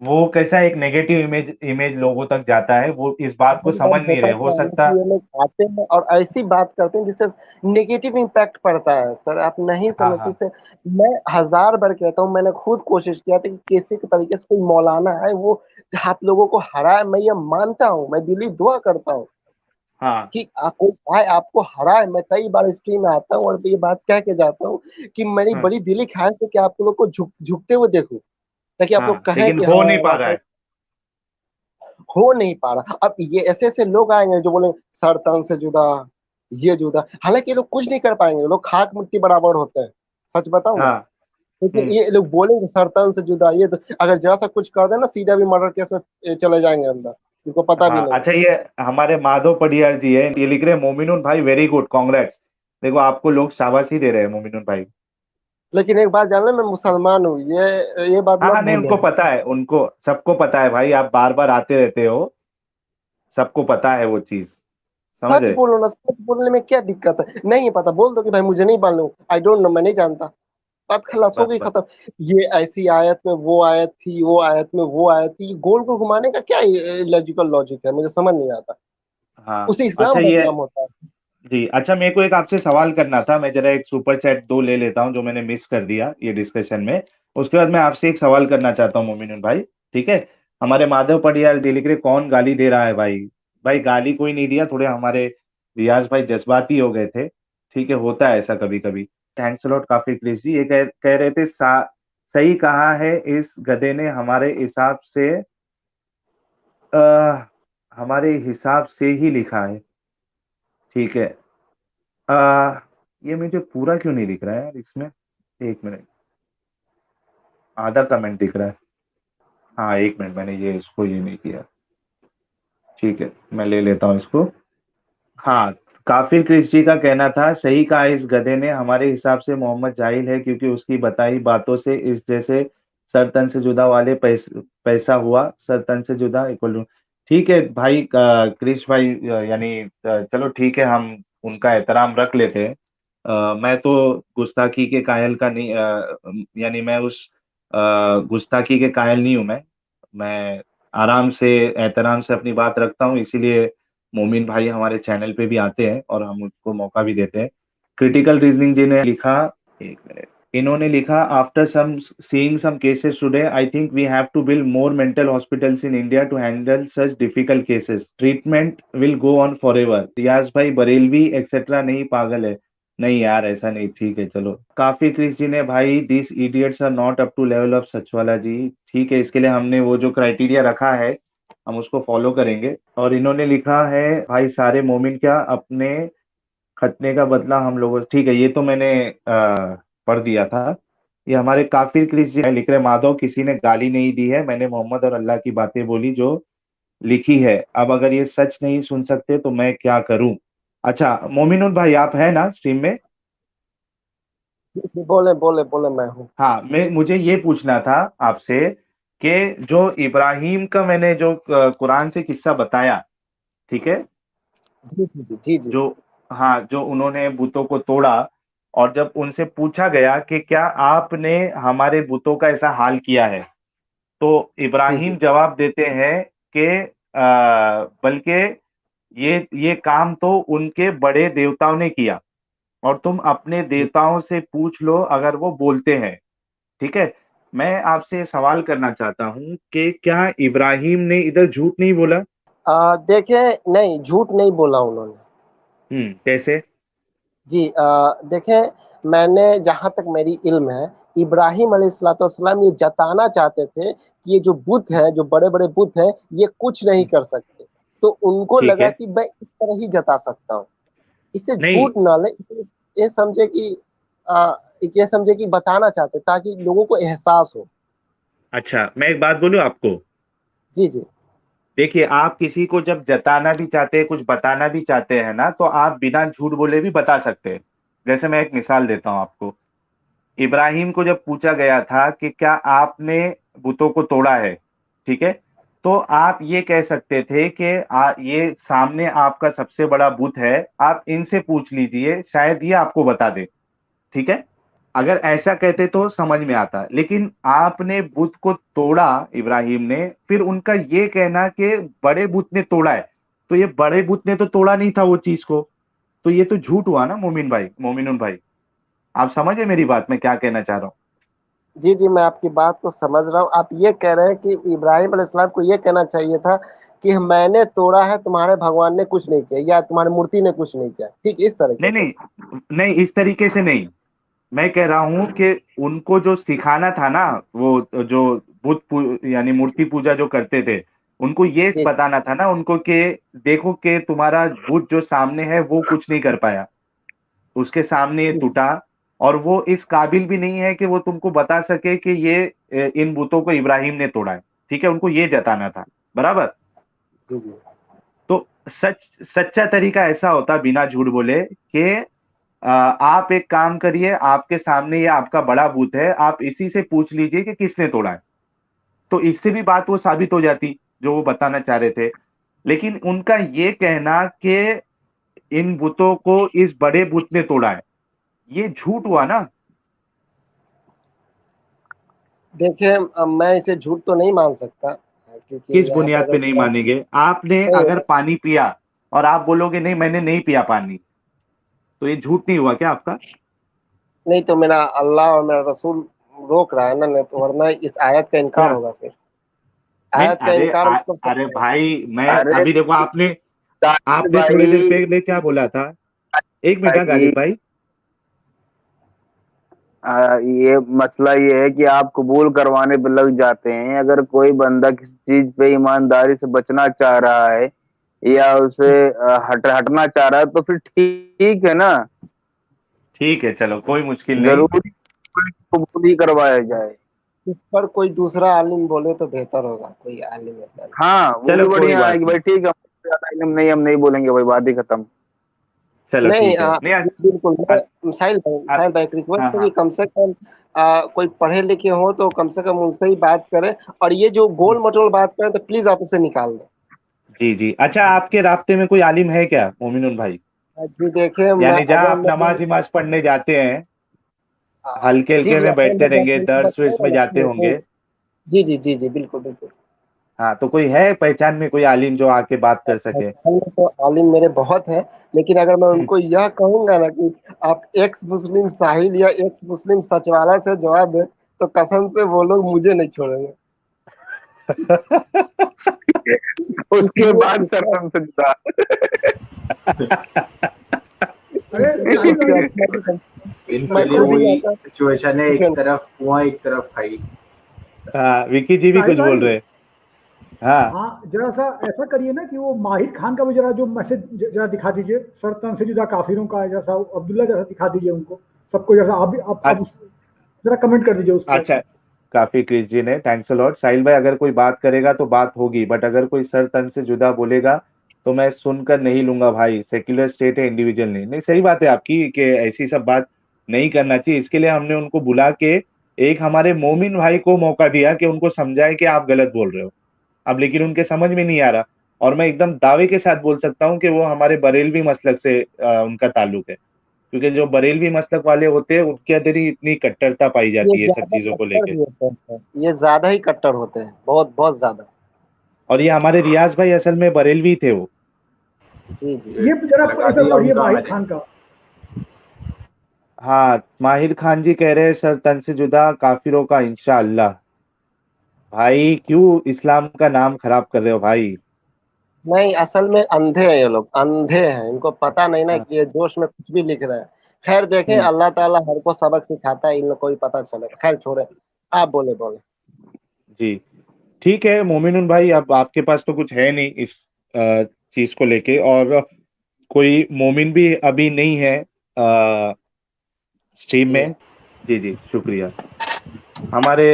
वो कैसा एक नेगेटिव इमेज इमेज लोगों तक जाता है, वो इस बात को भाई साहब समझ नहीं रहे, होता हो क्या है ना सकता। कि ये लोग आते हैं और ऐसी बात करते हैं जिससे नेगेटिव इम्पैक्ट पड़ता है। सर आप नहीं हाँ समझते हाँ सर। मैं 1000 बार कहता हूँ, मैंने खुद कोशिश किया था कि किसी के तरीके से कोई मौलाना है वो आप लोगों को हराए। मैं ये मानता हूँ, मैं दिली दुआ करता हूँ हाँ कि आपको आए, आपको हराए। मैं कई बार स्ट्रीम में आता हूँ और ये बात कह के जाता हूँ कि मेरी हाँ बड़ी दिली ख्वाहिश है कि आप लोग को झुकते हुए देखूं, ताकि आप लोग हाँ, कहें लेकिन कि हो हाँ नहीं पा रहा वाकई है। हो नहीं पा रहा। अब ये ऐसे ऐसे लोग आएंगे जो बोले सर तन से जुदा, ये जुदा। हालांकि ये लोग कुछ नहीं कर पाएंगे, ये लोग खाक मिट्टी बराबर होते हैं, सच बताऊं ना। हाँ। लेकिन हम्म। ये लोग बोलेंगे सर तन से जुदा, ये तो अगर जरा सा कुछ कर देना सीधा भी मर्डर केस में चले जाएंगे अंदर, इनको पता भी हाँ नहीं। अच्छा, ये हमारे माधव पडियार जी है, ये लिख रहे हैं मोमिनुल भाई वेरी गुड, कांग्रेट्स। देखो आपको लोग शाबाशी दे रहे हैं मोमिनुल भाई। लेकिन एक बात जान ले, मैं मुसलमान हूँ, ये बात हाँ मत हाँ, नहीं भूलें। उनको पता है, उनको सबको पता है भाई, आप बार बार आते रहते हो, सबको पता है वो चीज, सच समझे। बोलो ना, सच बोलने में क्या दिक्कत है? नहीं पता बोल दो कि भाई मुझे नहीं मालूम, आई डोंट नो, मैं नहीं जानता। बात खलास हो बस गई, बस। खत्म। ये ऐसी आयत में वो आयत थी, वो आयत में वो आयत थी, गोल को घुमाने का क्या लॉजिकल लॉजिक है? मुझे समझ नहीं आता। हाँ उसे अच्छा, इस्लाम ये बदनाम होता है। जी, अच्छा मेरे को एक आपसे सवाल करना था, मैं जरा एक सुपर चैट दो ले लेता हूँ जो मैंने मिस कर दिया ये डिस्कशन में, उसके बाद मैं आपसे एक सवाल करना चाहता हूँ मोमिनुल भाई, ठीक है। हमारे माधव पडियार जी लिख रहे, कौन गाली दे रहा है भाई। भाई गाली कोई नहीं दिया, थोड़े हमारे रियाज भाई जज्बाती हो गए थे, ठीक है, होता है ऐसा कभी कभी। थैंक्स लॉट काफी प्लीज जी, ये कह रहे थे सही कहा है इस गधे ने, आ, हमारे हिसाब से ही लिखा है, ठीक है। आ, ये मुझे पूरा क्यों नहीं दिख रहा है यार इसमें, एक मिनट, आधा कमेंट दिख रहा है। हाँ एक मिनट, मैंने ये इसको ये नहीं किया, ठीक है मैं ले लेता हूँ इसको। हाँ, काफिर क्रिश जी का कहना था, सही कहा इस गधे ने, हमारे हिसाब से मोहम्मद जाहिल है, क्योंकि उसकी बताई बातों से इस जैसे सर तन से जुदा वाले पैसा हुआ, सर तन से जुदा इक्वल टू, ठीक है भाई, क्रिश भाई, यानी चलो ठीक है, हम उनका एहतराम रख लेते हैं, मैं तो गुस्ताखी के कायल का नहीं, यानी मैं उस गुस्ताखी के कायल नहीं हूं। मैं आराम से एहतराम से अपनी बात रखता हूँ, इसीलिए मोमिन भाई हमारे चैनल पे भी आते हैं और हम उनको मौका भी देते हैं। क्रिटिकल रीजनिंग जी ने लिखा, एक मिनट, इन्होंने लिखा, after some seeing some cases today I think we have to build more mental hospitals in India to handle such difficult cases, treatment will go on forever. Riyaz भाई बरेलवी एक्सेट्रा नहीं, पागल है। नहीं यार ऐसा नहीं, ठीक है चलो। काफी क्रिस जी ने, भाई this idiots are not up to level of सचवाला जी। ठीक है, इसके लिए हमने वो जो क्राइटेरिया रखा है हम उसको फॉलो करेंगे। और इन्होंने लिखा है, भाई सारे मोमिन क्या अपने खतने का बदला हम लोगों, ठीक है ये तो मैंने पढ़ दिया था। ये हमारे काफिर क्रिस जी लिख रहे, माधव किसी ने गाली नहीं दी है, मैंने मोहम्मद और अल्लाह की बातें बोली जो लिखी है। अब अगर ये सच नहीं सुन सकते तो मैं क्या करूं। अच्छा मोमिनुल भाई आप है ना स्ट्रीम में? बोले बोले बोले, मैं हूँ। हाँ, मुझे ये पूछना था आपसे कि जो इब्राहिम का मैंने जो कुरान से किस्सा बताया, ठीक है, जी जी जी जी जी जो, हाँ, जो उन्होंने बुतों को तोड़ा और जब उनसे पूछा गया कि क्या आपने हमारे बुतों का ऐसा हाल किया है, तो जी जी। इब्राहिम जवाब देते हैं कि बल्कि ये काम तो उनके बड़े देवताओं ने किया और तुम अपने देवताओं से पूछ लो अगर वो बोलते हैं। ठीक है, मैं आपसे सवाल करना चाहता हूँ कि क्या इब्राहिम ने इधर झूठ नहीं बोला? देखिए, नहीं झूठ नहीं बोला उन्होंने। कैसे? जी देखें, मैंने जहाँ तक मेरी इल्म है, इब्राहिम अलैहिस्सलाम ये जताना चाहते थे कि ये जो बुत है, जो बड़े बड़े बुत है, ये कुछ नहीं कर सकते। तो उनको ठीक लगा है, कि मैं इस तरह ही जता सकता हूँ। इसे नहीं, झूठ ना ले, ये समझे कि आ, ये समझे कि बताना चाहते ताकि लोगों को एहसास हो। अच्छा मैं एक बात बोलूं आपको। जी जी देखिए, आप किसी को जब जताना भी चाहते हैं, कुछ बताना भी चाहते हैं ना, तो आप बिना झूठ बोले भी बता सकते हैं। जैसे मैं एक मिसाल देता हूं आपको। इब्राहिम को जब पूछा गया था कि क्या आपने बुतों को तोड़ा है, ठीक है, तो आप ये कह सकते थे कि ये सामने आपका सबसे बड़ा बुत है, आप इनसे पूछ लीजिए शायद ये आपको बता दे। ठीक है, अगर ऐसा कहते तो समझ में आता, लेकिन आपने बुत को तोड़ा इब्राहिम ने, फिर उनका ये कहना कि बड़े बुत ने तोड़ा है, तो ये बड़े बुत ने तो तोड़ा नहीं था वो चीज को, तो ये तो झूठ हुआ ना मोमिन भाई, मोमिनुल भाई। आप समझे मेरी बात, मैं क्या कहना चाह रहा हूँ? जी जी, मैं आपकी बात को समझ रहा हूँ। आप ये कह रहे हैं कि इब्राहिम अलैहिस्सलाम को ये कहना चाहिए था कि मैंने तोड़ा है, तुम्हारे भगवान ने कुछ नहीं किया, या तुम्हारी मूर्ति ने कुछ नहीं किया, ठीक इस तरीके नहीं से। नहीं नहीं, इस तरीके से नहीं। मैं कह रहा हूं कि उनको जो सिखाना था ना, वो जो यानी मूर्ति पूजा जो करते थे, उनको ये जी बताना था ना उनको कि देखो कि तुम्हारा बुत जो सामने है वो कुछ नहीं कर पाया, उसके सामने ये जी टूटा, और वो इस काबिल भी नहीं है कि वो तुमको बता सके कि ये इन बुतों को इब्राहिम ने तोड़ा है। ठीक है, उनको ये जताना था, बराबर। जी जी तो सच्चा तरीका ऐसा होता बिना झूठ बोले कि आप एक काम करिए, आपके सामने ये आपका बड़ा बूथ है, आप इसी से पूछ लीजिए कि किसने तोड़ा है, तो इससे भी बात वो साबित हो जाती जो वो बताना चाह रहे थे। लेकिन उनका ये कहना कि इन बुतों को इस बड़े बुत ने तोड़ा है, ये झूठ हुआ ना। देखिए, अब मैं इसे झूठ तो नहीं मान सकता, क्योंकि किस यहाँ पे बुनियाद अगर पे नहीं मानेंगे? आपने नहीं अगर पानी पिया और आप बोलोगे नहीं मैंने नहीं पिया पानी, तो ये झूठ नहीं हुआ क्या आपका? नहीं, तो मेरा अल्लाह और मेरा रसूल रोक रहा है ना, नहीं तो वरना इस आयत का इनकार क्या? होगा फिर। नहीं, आयत का इनकार मतलब अरे समझे? भाई, मैं अरे अभी देखो, आपने साहिल आपने थोड़ी देर भाई, पहले क्या बोला था? एक मिनट, हाँ, भाई गालिब भाई। ये मसला ये है कि आप कबूल करवाने पे लग जाते हैं। अगर कोई बंदा किसी चीज पे ईमानदारी से बचना चाह रहा है या उसे हटना चाह रहा है तो फिर ठीक है ना, ठीक है, चलो कोई मुश्किल नहीं। जरूरी कबूल ही करवाया जाए। इस पर कोई दूसरा आलिम बोले तो बेहतर होगा, कोई आलिम ऐसा नहीं। हाँ वो भी चलो कोई बढ़िया है बात कि नहीं। भाई ठीक है, ज्यादा इल्म नहीं, हम नहीं बोलेंगे भाई, बात ही खत्म। चलो नहीं ठीक है, नहीं बिल्कुल, अस, मैं साहिल भाई एक रिक्वेस्ट हाँ है कि हाँ। कम से कम कोई पढ़े लिखे हो तो कम से कम उनसे ही बात करें, और ये जो गोल मटोल बात करें तो प्लीज आप उसे निकाल दें। जी जी, अच्छा आपके रास्ते में कोई आलिम है क्या मोमिनुल भाई? जी देखिए, मैं यानी जहाँ अगर आप मैं नमाज पढ़ने जाते हैं, हल्के जी हल्के जी में अगर बैठते मैं रहेंगे, दर्स बताऊं वर्स में ना, जाते होंगे। जी जी जी जी बिल्कुल बिल्कुल। हाँ, तो कोई है पहचान में कोई आलिम जो आके बात कर सके? पहचान में तो आलिम मेरे बहुत हैं, लेकिन अगर मैं हम्म। उनको यह कहूंगा ना कि आप एक्स मुस्लिम साहिल या एक्स मुस्लिम सचवाला से जवाब दें, तो कसम से वो लोग मुझे नहीं छोड़ेंगे। उसके ये बाद इसका सरपंच से जुड़ा। अरे साहिल इससे भाई, अच्छा भी इनके मैं लिए खुद ही वही आता। सिचुएशन है, एक तरफ कुआं एक तरफ खाई। हाँ, विकी जी भी साहिल कुछ बोल भाई, रहे हैं। हाँ। हाँ जरा सा ऐसा करिए ना कि वो माहिर खान का भी जरा जो मैसेज जरा दिखा दीजिए, सरतन से जुदा काफिरों का जैसा अब्दुल्ला जैसा दिखा दीजिए उनको सबको, जैसा आप भी आप जरा कमेंट कर दीजिए उस पर। अच्छा, काफी क्रिस जी ने, थैंक्स अ लॉट। साहिल भाई, अगर कोई बात करेगा तो बात होगी, बट अगर कोई सर तन से जुदा बोलेगा तो मैं सुनकर नहीं लूंगा भाई। सेक्युलर स्टेट है, इंडिविजुअल नहीं। नहीं, सही बात है आपकी कि ऐसी सब बात नहीं करना चाहिए। इसके लिए हमने उनको बुला के एक हमारे मोमिन भाई को मौका दिया कि उनको समझाए कि आप गलत बोल रहे हो। अब लेकिन उनके समझ में नहीं आ रहा, और मैं एकदम दावे के साथ बोल सकता हूँ कि वो हमारे बरेलवी मसलक से उनका ताल्लुक है। क्योंकि जो बरेलवी मसलक वाले होते हैं उनके अंदर ही इतनी कट्टरता पाई ये जाती है सब ज्यादा चीजों को कट्टर लेके। भी होते हैं, ये ज्यादा ही कट्टर होते हैं, बहुत बहुत ज्यादा। और ये हमारे रियाज भाई असल में बरेलवी थे वो। जी जी ये जरा लगा ऐसा दिया पढ़िए उनका माहिर मैंने। खान का। हाँ, माहिर खान जी कह रहे हैं सर तन से जुदा काफिरों का इंशाअल्लाह। भाई क्यों इस्लाम का नाम खराब कर रहे हो भाई? नहीं, असल में अंधे हैं ये लोग, अंधे हैं, इनको पता नहीं ना हाँ। कि ये जोश में कुछ भी लिख रहे हैं। खैर देखें, हम्म। अल्लाह ताला हर को सबक सिखाता है, इन लोग को भी पता चलेगा। खैर छोड़े, आप बोले बोले। जी, ठीक है मोमिनुन भाई, अब आपके पास तो कुछ है नहीं इस चीज को लेके, और कोई मोमिन भी अभी नहीं है स्ट्रीम जी में। जी जी, शुक्रिया। हमारे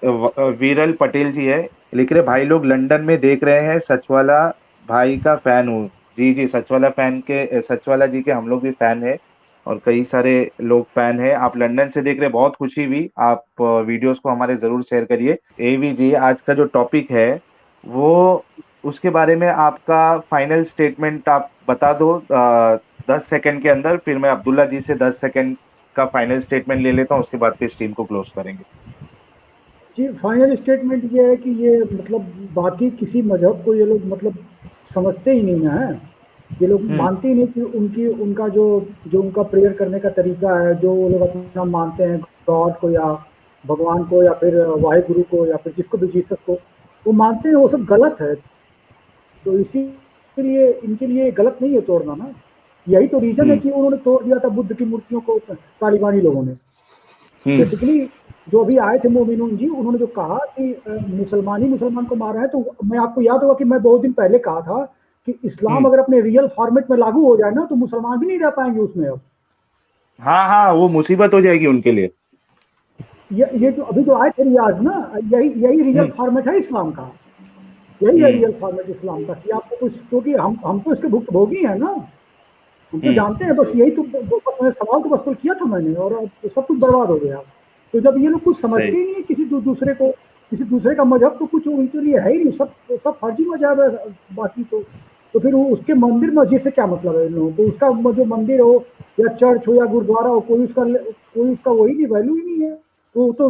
वीरल पटेल जी है, लिख रहे भाई लोग लंदन में देख रहे हैं, सचवाला भाई का फैन हूँ। जी जी, सचवाला फैन के, सचवाला जी के हम लोग भी फैन है, और कई सारे लोग फैन है। आप लंदन से देख रहे हैं, बहुत खुशी हुई। आप वीडियोस को हमारे जरूर शेयर करिए। एवी जी, आज का जो टॉपिक है वो, उसके बारे में आपका फाइनल स्टेटमेंट आप बता दो 10 सेकंड के अंदर, फिर मैं अब्दुल्ला जी से 10 सेकंड का फाइनल स्टेटमेंट ले लेता हूँ, उसके बाद फिर स्ट्रीम को क्लोज करेंगे। जी फाइनल स्टेटमेंट ये है कि ये मतलब बाकी किसी मजहब को ये लोग मतलब समझते ही नहीं है। ये लोग हम्म। मानते ही नहीं कि उनकी उनका जो जो उनका प्रेयर करने का तरीका है, जो वो लोग अपना मानते हैं गॉड को या भगवान को या फिर वाहिगुरु को या फिर जिसको भी जीसस को वो मानते हैं, वो सब गलत है। तो इसीलिए इनके लिए गलत नहीं है तोड़ना ना। यही तो रीजन है हम्म। कि उन्होंने तोड़ दिया था बुद्ध की मूर्तियों को तालिबानी लोगों ने। हम्म। बेसिकली जो अभी आए थे मोमिनून जी, उन्होंने जो कहा कि मुसलमान ही मुसलमान को मार रहे हैं, तो मैं आपको याद होगा कि मैं 2 दिन पहले कहा था कि इस्लाम हम्म। अगर अपने रियल फॉर्मेट में लागू हो जाए ना, तो मुसलमान भी नहीं रह पाएंगे उसमें अब। हाँ हाँ, वो मुसीबत हो जाएगी उनके लिए। ये जो अभी जो आए थे रियाज ना, यही यही रियल हम्म। फॉर्मेट है इस्लाम का। यही है हम्म। रियल फॉर्मेट इस्लाम का, कि आपको कुछ, क्योंकि हम तो इसके भुक्तभोगी हैं ना, हम तो हम्म। जानते हैं। बस यही तो सवाल तो बस तो किया था मैंने, और अब तो सब कुछ बर्बाद हो गया। तो जब ये लोग कुछ सही। समझते ही नहीं है किसी दूसरे को, किसी दूसरे का मजहब, तो कुछ उनके लिए है ही नहीं, सब सब फर्जी मजहब है बाकी तो फिर वो उसके मंदिर मस्जिद से क्या मतलब है इन लोगों को? उसका जो मंदिर हो या चर्च हो या गुरुद्वारा हो, कोई उसका वही नहीं, वैल्यू ही नहीं है। तो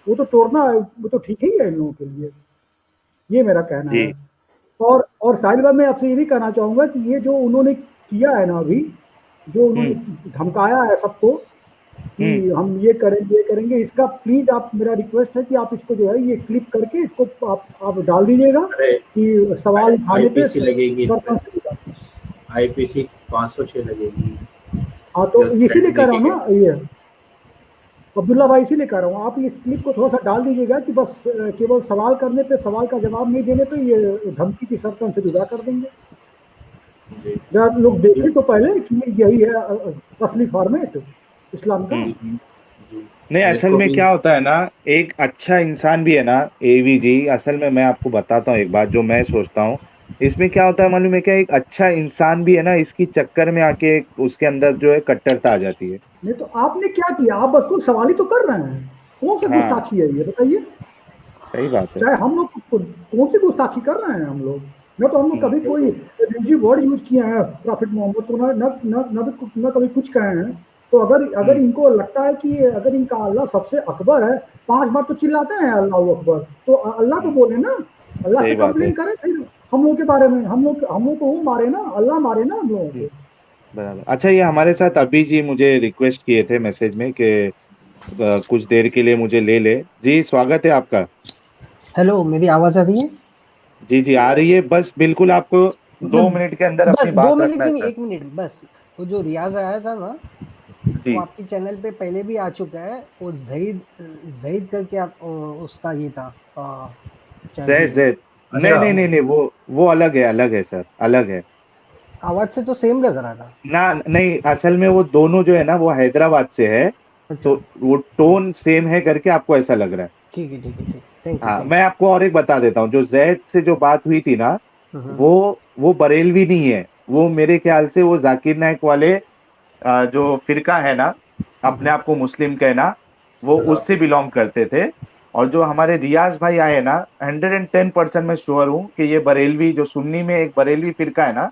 वो तो तोड़ना है, वो तो ठीक ही है इन लोगों के लिए। ये मेरा कहना जी। है। और साहिल भाई, मैं आपसे ये भी कहना चाहूंगा कि ये जो उन्होंने किया है ना अभी, जो उन्होंने हम्म। धमकाया है सबको हम्म। कि हम ये करेंगे, इसका प्लीज आप, मेरा रिक्वेस्ट है कि आप इसको जो है ये क्लिप करके इसको आप डाल दीजिएगा अरे कि सवाल उठाने पे आईपीसी लगेगी इस पे, सरपंच से जुड़ा। आईपीसी 506 लगेगी। हाँ तो जो इसीलिए थ्रेट कह रहा देके हूँ गए। ना ये अब्दुल्ला भाई, इसीलिए कह रहा हूँ आप इस क्लिप को थोड़ा सा डाल दीजिएगा कि बस केवल सवाल करने पे, सवाल का जवाब नहीं देने पे ये धमकी की सरपंच से जुदा कर देंगे। जी जरा लोग देखें तो पहले कि यही है असली फॉर्मेट इस्लाम का। हम्म। जी जी। नहीं, मेरे असल को में भी। क्या होता है ना, एक अच्छा इंसान भी है ना एवी जी, असल में मैं आपको बताता हूँ एक बात जो मैं सोचता हूँ। इसमें क्या होता है मालूम है क्या, एक अच्छा इंसान भी है ना, इसकी चक्कर में आके उसके अंदर जो है कट्टरता आ जाती है। नहीं तो आपने क्या किया? आप बस कुछ सवाल ही तो कर रहे हैं। कौन सा हाँ, गुस्ताखी है ये बताइए? सही बात है। चाहे हम लोग कौन सी गुस्ताखी कर रहे हैं हम लोग? न तो हम लोग कभी कोई रिलीजियस वर्ड यूज किए हैं प्रॉफिट मोहम्मद को, न कभी कुछ कहे हैं। तो अगर इनको लगता है कि अगर इनका अल्लाह सबसे अकबर है, 5 बार तो चिल्लाते हैं अल्लाह अकबर, तो अल्लाह को बोले ना, अल्लाह सही से बात है। कंप्लेन करें फिर हम लोग के बारे में। हम लोग को वो मारे ना, अल्लाह मारे ना हम लोगों को। बराबर। अच्छा, ये हमारे साथ अभी जी मुझे रिक्वेस्ट किए थे मैसेज में कि कुछ देर के लिए मुझे ले ले। जी स्वागत है आपका। हेलो, मेरी आवाज आ रही है? जी जी आ रही है, बस बिल्कुल आपको 2 मिनट के अंदर बस अपनी 2 बात मिनट रखना भी है नहीं, सर। 1 मिनट बस। वो जो रियाज आया था ना, जी वो आपकी चैनल पे पहले भी आ चुका है। वो ज़हीद करके आप उसका ये था जैद चैंपियन। जैद नहीं नहीं नहीं नहीं, वो अलग है सर, अलग है। आवाज से तो सेम लग रहा था। ना नहीं, असल में वो दोनों जो है ना वो हैदराबाद से है, अच्छा, तो वो टोन सेम है करके आपको ऐसा लग रहा है। ठीक है, ठीक है, ठीक। थैंक यू, हाँ, थैंक मैं आपको और एक बता देता हूँ, जो जैद से जो बात हुई थी ना, यू। वो बरेलवी नहीं है। वो मेरे ख्याल से वो जाकिर नाइक वाले जो फिरका है ना, अपने आप को मुस्लिम कहना, वो उससे बिलोंग करते थे। और जो हमारे रियाज भाई आए ना, 110% मैं श्योर हूँ कि ये बरेलवी, जो सुन्नी में एक बरेलवी फिरका है ना,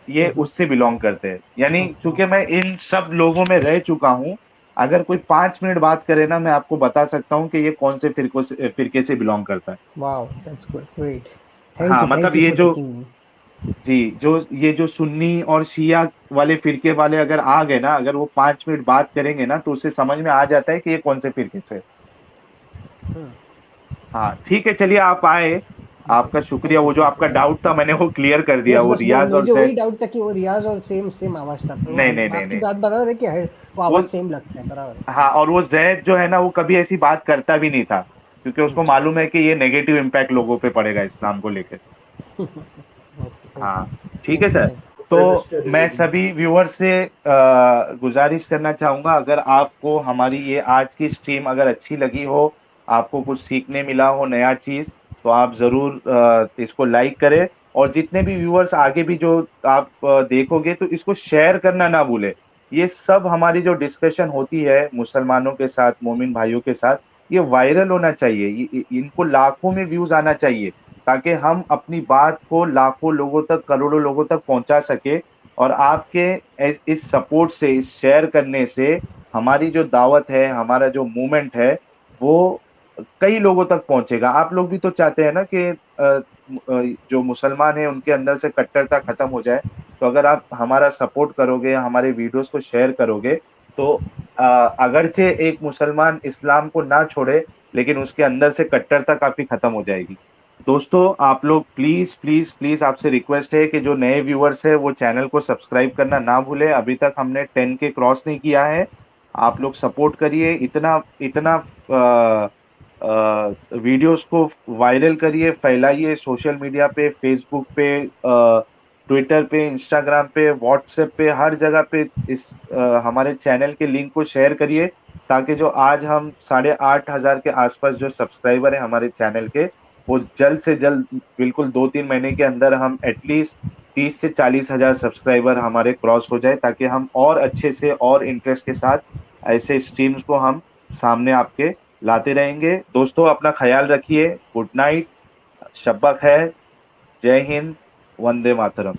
ये उससे बिलोंग करते हैं। यानी चूंकि मैं इन सब लोगों में रह चुका हूँ, अगर कोई 5 मिनट बात करे ना, मैं आपको बता सकता हूँ कि ये कौन से फिरके से बिलोंग करता है। Wow, that's good, great. हाँ, थैंक मतलब यू ये फॉर जो, टेकिंग मी। जी, ये जो सुन्नी और शिया वाले फिरके वाले अगर आ गए ना, अगर वो 5 मिनट बात करेंगे ना, तो उससे समझ में आ जाता है कि ये कौन से फिरके से। हाँ ठीक है, चलिए आप आए, आपका शुक्रिया। थैंक यू, वो जो थैंक यू, आपका थैंक डाउट था मैंने वो क्लियर कर यू। दिया, यस, वो बस रियाज और मुझे वही जैद। डाउट था कि वो रियाज और सेम सेम आवाज था, तो नहीं हम नहीं नहीं आपकी नहीं, बात बराबर है कि वो वो, आवाज सेम लगता है, बराबर है। हाँ, और वो जैद जो है ना, वो कभी ऐसी बात करता भी नहीं था, क्योंकि उसको अच्छा। मालूम है कि ये नेगेटिव इम्पैक्ट लोगों पे पड़ेगा इस्लाम को लेकर। ओके, हाँ ओके। ठीक है थैंक यू, सर। थैंक तो मैं सभी व्यूअर से गुजारिश करना चाहूंगा, अगर आपको हमारी ये आज की स्ट्रीम अगर अच्छी लगी हो, आपको कुछ सीखने मिला हो नया चीज, तो आप जरूर इसको लाइक करें। और जितने भी व्यूअर्स आगे भी जो आप देखोगे, तो इसको शेयर करना ना भूले। ये सब हमारी जो डिस्कशन होती है मुसलमानों के साथ, मोमिन भाइयों के साथ, ये वायरल होना चाहिए, इनको लाखों में व्यूज आना चाहिए, ताकि हम अपनी बात को लाखों लोगों तक, करोड़ों लोगों तक पहुंचा सके। और आपके इस सपोर्ट से, इस शेयर करने से, हमारी जो दावत है, हमारा जो मूवमेंट है, वो कई लोगों तक पहुंचेगा। आप लोग भी तो चाहते हैं ना कि जो मुसलमान है उनके अंदर से कट्टरता खत्म हो जाए। तो अगर आप हमारा सपोर्ट करोगे, हमारे वीडियोस को शेयर करोगे, तो अगरचे एक मुसलमान इस्लाम को ना छोड़े, लेकिन उसके अंदर से कट्टरता काफी खत्म हो जाएगी। दोस्तों, आप लोग प्लीज प्लीज प्लीज, आपसे रिक्वेस्ट है कि जो नए व्यूअर्स है वो चैनल को सब्सक्राइब करना ना भूले। अभी तक हमने 10 के क्रॉस नहीं किया है। आप लोग सपोर्ट करिए, इतना इतना वीडियोस को वायरल करिए, फैलाइए सोशल मीडिया पे, फेसबुक पे, ट्विटर पे, इंस्टाग्राम पे, व्हाट्सएप पे, हर जगह पे इस हमारे चैनल के लिंक को शेयर करिए, ताकि जो आज हम 8,500 के आसपास जो सब्सक्राइबर है हमारे चैनल के, वो जल्द से जल्द, बिल्कुल 2-3 महीने के अंदर हम एटलीस्ट 30 से 40 हजार सब्सक्राइबर हमारे क्रॉस हो जाए, ताकि हम और अच्छे से और इंटरेस्ट के साथ ऐसे स्ट्रीम्स को हम सामने आपके लाते रहेंगे। दोस्तों, अपना ख्याल रखिए। गुड नाइट, शब्बा खैर, जय हिंद, वंदे मातरम।